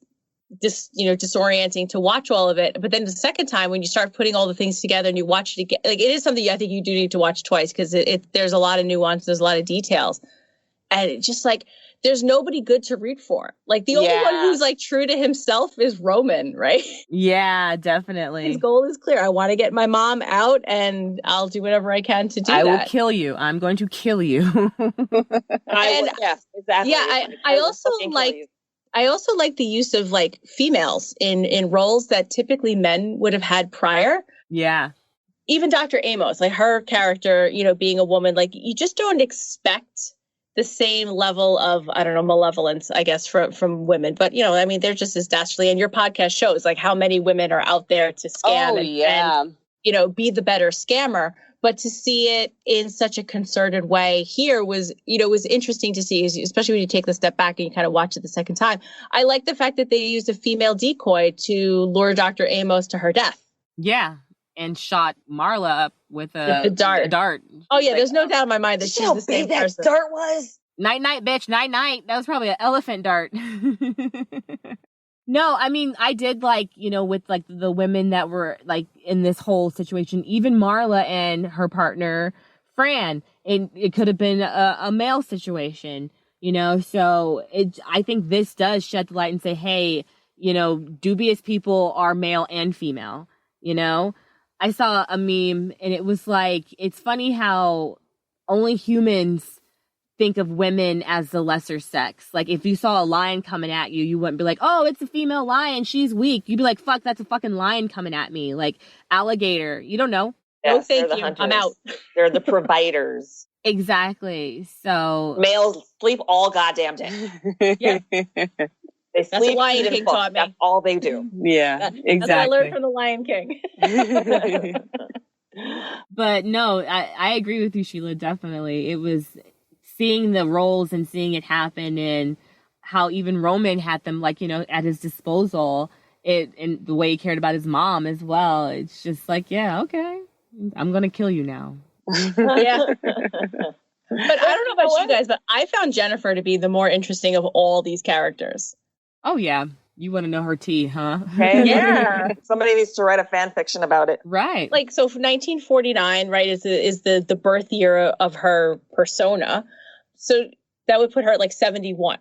disorienting to watch all of it. But then the second time, when you start putting all the things together and you watch it again, like it is something I think you do need to watch twice because there's a lot of nuance, there's a lot of details, and it just like there's nobody good to root for. Like the only one who's like true to himself is Roman, right? Yeah, definitely. His goal is clear. I want to get my mom out, and I'll do whatever I can to do that. I will kill you. I'm going to kill you. Yes, exactly. Yeah, I also like the use of like females in roles that typically men would have had prior. Yeah. Even Dr. Amos, like her character, being a woman, like you just don't expect the same level of, I don't know, malevolence, I guess, from women. But, I mean, they're just as dastardly. And your podcast shows like how many women are out there to scam and be the better scammer. But to see it in such a concerted way here was interesting to see, especially when you take the step back and you kind of watch it the second time. I like the fact that they used a female decoy to lure Dr. Amos to her death. Yeah. And shot Marla up with a dart. Oh, yeah. There's no doubt in my mind that she's the same person. That dart was? Night, bitch. Night. That was probably an elephant dart. No, I mean, I did like, with like the women that were like in this whole situation, even Marla and her partner, Fran, it could have been a male situation, so I think this does shed the light and say, hey, dubious people are male and female, I saw a meme and it was like, it's funny how only humans think of women as the lesser sex. Like if you saw a lion coming at you, you wouldn't be like, oh, it's a female lion, she's weak. You'd be like, fuck, that's a fucking lion coming at me. Like alligator, you don't know. Yes, no, thank you. I'm out. They're the providers. Exactly. So males sleep all goddamn day. Yeah. They That's sleep, Lion eat, King and fuck. taught me. That's all they do. Yeah, exactly. That's what I learned from the Lion King. But no, I agree with you, Sheila. Definitely. It was seeing the roles and seeing it happen and how even Roman had them like, at his disposal, and the way he cared about his mom as well. It's just like, yeah, okay, I'm going to kill you now. Yeah. But I don't know about you guys, but I found Jennifer to be the more interesting of all these characters. Oh, yeah. You want to know her tea, huh? Okay. Yeah. Somebody needs to write a fan fiction about it. Right. Like, so for 1949, right, is the birth year of her persona. So that would put her at like 71.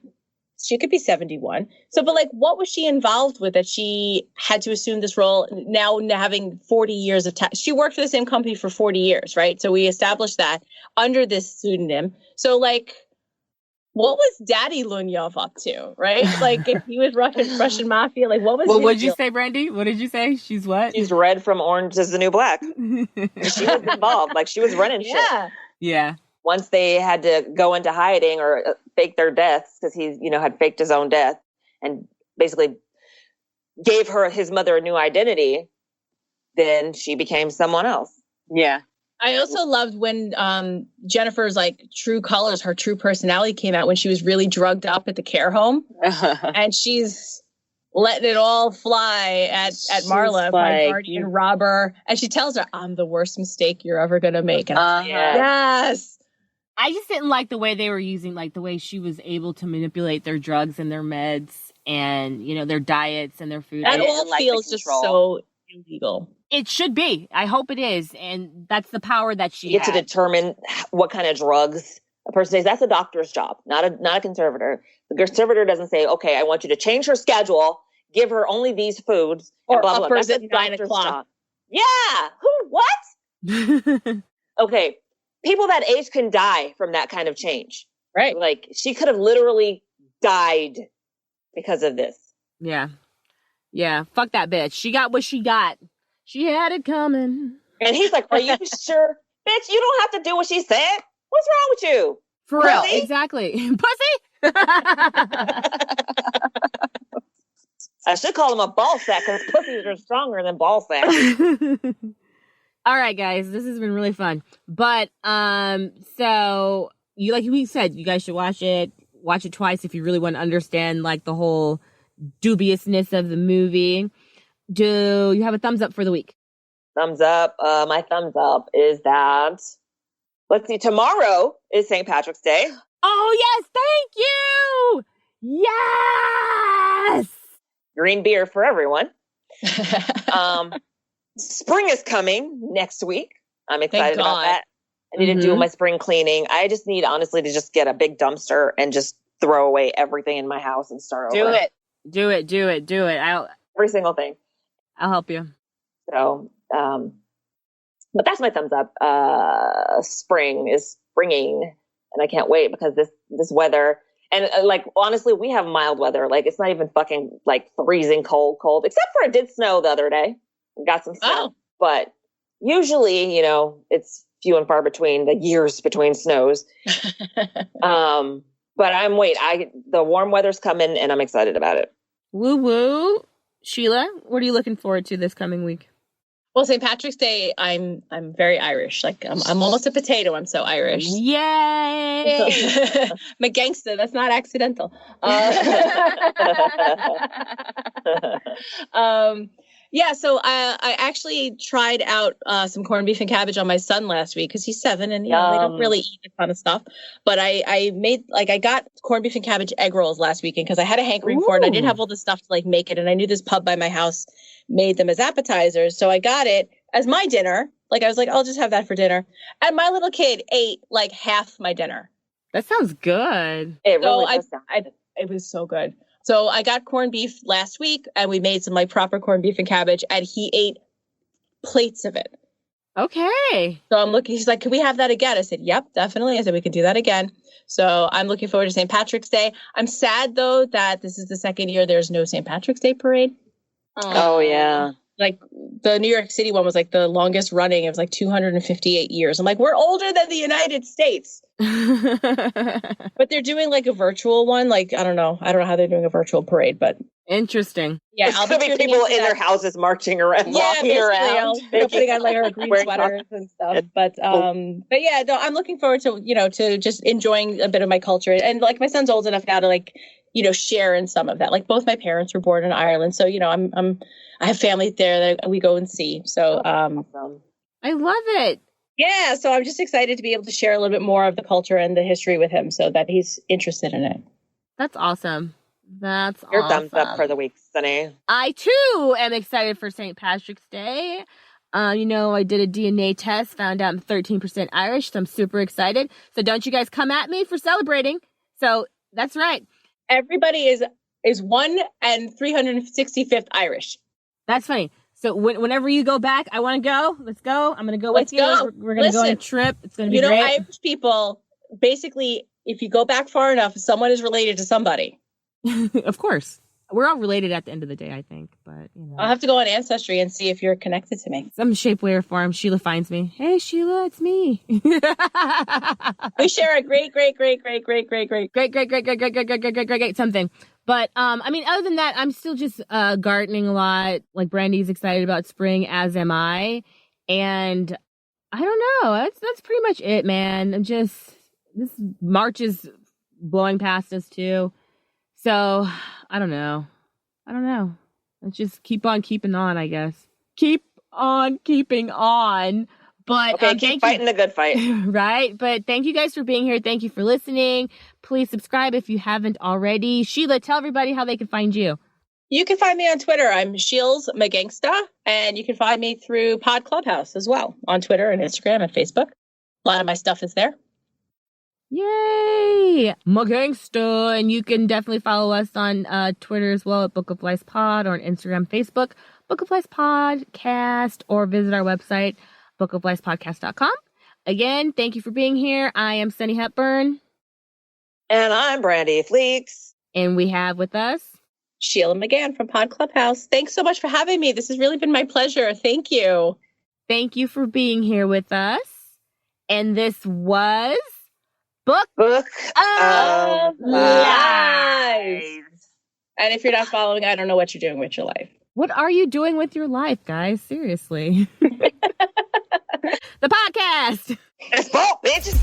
She could be 71. So, but like, what was she involved with that she had to assume this role now having 40 years of she worked for the same company for 40 years, right? So we established that under this pseudonym. So like, What was Daddy Lunyov up to, right? Like, if he was Russian mafia, like, what was his what did you deal? say, Brandy? What did you say? She's what? She's red from Orange is the New Black. She was involved. Like, she was running shit. Yeah. Once they had to go into hiding or fake their deaths, because he, had faked his own death and basically gave his mother a new identity, then she became someone else. Yeah. I also loved when Jennifer's like true colors, her true personality came out when she was really drugged up at the care home, and she's letting it all fly at Marla, my guardian robber, and she tells her, "I'm the worst mistake you're ever gonna make." And yes. I just didn't like the way they were using, like the way she was able to manipulate their drugs and their meds and their diets and their food. That all feels just so illegal. It should be. I hope it is. And that's the power that she gets to determine what kind of drugs a person takes. That's a doctor's job, not a conservator. The conservator doesn't say, okay, I want you to change her schedule, give her only these foods, or blah, blah, uppers blah. at 9 o'clock. Yeah. What? Okay. People that age can die from that kind of change. Right. Like, she could have literally died because of this. Yeah. Yeah. Fuck that bitch. She got what she got. She had it coming. And he's like, are you sure? Bitch, you don't have to do what she said. What's wrong with you? For real. Exactly. Pussy? I should call him a ball sack because pussies are stronger than ball sacks. All right, guys. This has been really fun. But, so, like we said, you guys should watch it. Watch it twice if you really want to understand, like, the whole dubiousness of the movie. Do you have a thumbs up for the week? Thumbs up. My thumbs up is that, let's see, tomorrow is St. Patrick's Day. Oh, yes. Thank you. Yes. Green beer for everyone. Spring is coming next week. I'm excited about that. I need to do my spring cleaning. I just need, honestly, to just get a big dumpster and just throw away everything in my house and start over. Do it. Every single thing. I'll help you. So, but that's my thumbs up. Spring is springing, and I can't wait because this weather, and like, honestly, we have mild weather. Like, it's not even fucking like freezing cold, except for it did snow the other day. We got some snow, but usually, it's few and far between the years between snows. But the warm weather's coming, and I'm excited about it. Woo woo. Sheila, what are you looking forward to this coming week? Well, St. Patrick's Day, I'm very Irish. Like, I'm almost a potato. I'm so Irish. Yay! I'm a gangster. That's not accidental. Yeah, so I actually tried out some corned beef and cabbage on my son last week because he's 7 and they don't really eat a ton of stuff. But I made, I got corned beef and cabbage egg rolls last weekend because I had a hankering for it. And I didn't have all the stuff to make it. And I knew this pub by my house made them as appetizers. So I got it as my dinner. I was like, I'll just have that for dinner. And my little kid ate half my dinner. That sounds good. It really does sound good. It was so good. So I got corned beef last week and we made some proper corned beef and cabbage and he ate plates of it. Okay. So I'm looking, he's like, can we have that again? I said, yep, definitely. I said, we can do that again. So I'm looking forward to St. Patrick's Day. I'm sad though that this is the second year there's no St. Patrick's Day parade. Oh yeah. The New York City one was the longest running. It was 258 years. I'm like, we're older than the United States. But they're doing a virtual one. I don't know how they're doing a virtual parade, but interesting. Yeah, I'll be people in their houses marching around, walking around, putting on our green sweaters and stuff. But yeah, no, I'm looking forward to to just enjoying a bit of my culture. And my son's old enough now to share in some of that. Both my parents were born in Ireland, so I have family there that we go and see. So I love it. Yeah, so I'm just excited to be able to share a little bit more of the culture and the history with him so that he's interested in it. That's awesome. Your thumbs up for the week, Sunny. I, too, am excited for St. Patrick's Day. I did a DNA test, found out I'm 13% Irish, so I'm super excited. So don't you guys come at me for celebrating. So that's right. Everybody is 1 and 365th Irish. That's funny. So whenever you go back, I want to go. Let's go. I'm going to go with you. We're going to go on a trip. It's going to be great. Irish people, basically if you go back far enough, someone is related to somebody. Of course. We're all related at the end of the day, I think. But, you know. I'll have to go on Ancestry and see if you're connected to me. Some shape, way, or form. Sheila finds me. Hey, Sheila, it's me. We share a great something. But, I mean, other than that, I'm still just gardening a lot. Like, Brandy's excited about spring, as am I. And I don't know. That's pretty much it, man. This March is blowing past us, too. So, I don't know. Let's just keep on keeping on, I guess. Keep on keeping on. But okay, keep fighting the good fight. Right? But thank you guys for being here. Thank you for listening. Please subscribe if you haven't already. Sheila, tell everybody how they can find you. You can find me on Twitter. I'm Sheila McGann, and you can find me through Pod Clubhouse as well on Twitter and Instagram and Facebook. A lot of my stuff is there. Yay! My gangsta. And you can definitely follow us on Twitter as well at Book of Lies Pod, or on Instagram, Facebook, Book of Lies Podcast, or visit our website, bookofliespodcast.com. Again, thank you for being here. I am Sunny Hepburn. And I'm Brandy Fleeks. And we have with us Sheila McGann from Pod Clubhouse. Thanks so much for having me. This has really been my pleasure. Thank you. Thank you for being here with us. And this was Book of Lies. And if you're not following, I don't know what you're doing with your life. What are you doing with your life, guys? Seriously. The podcast. It's Book, bitches.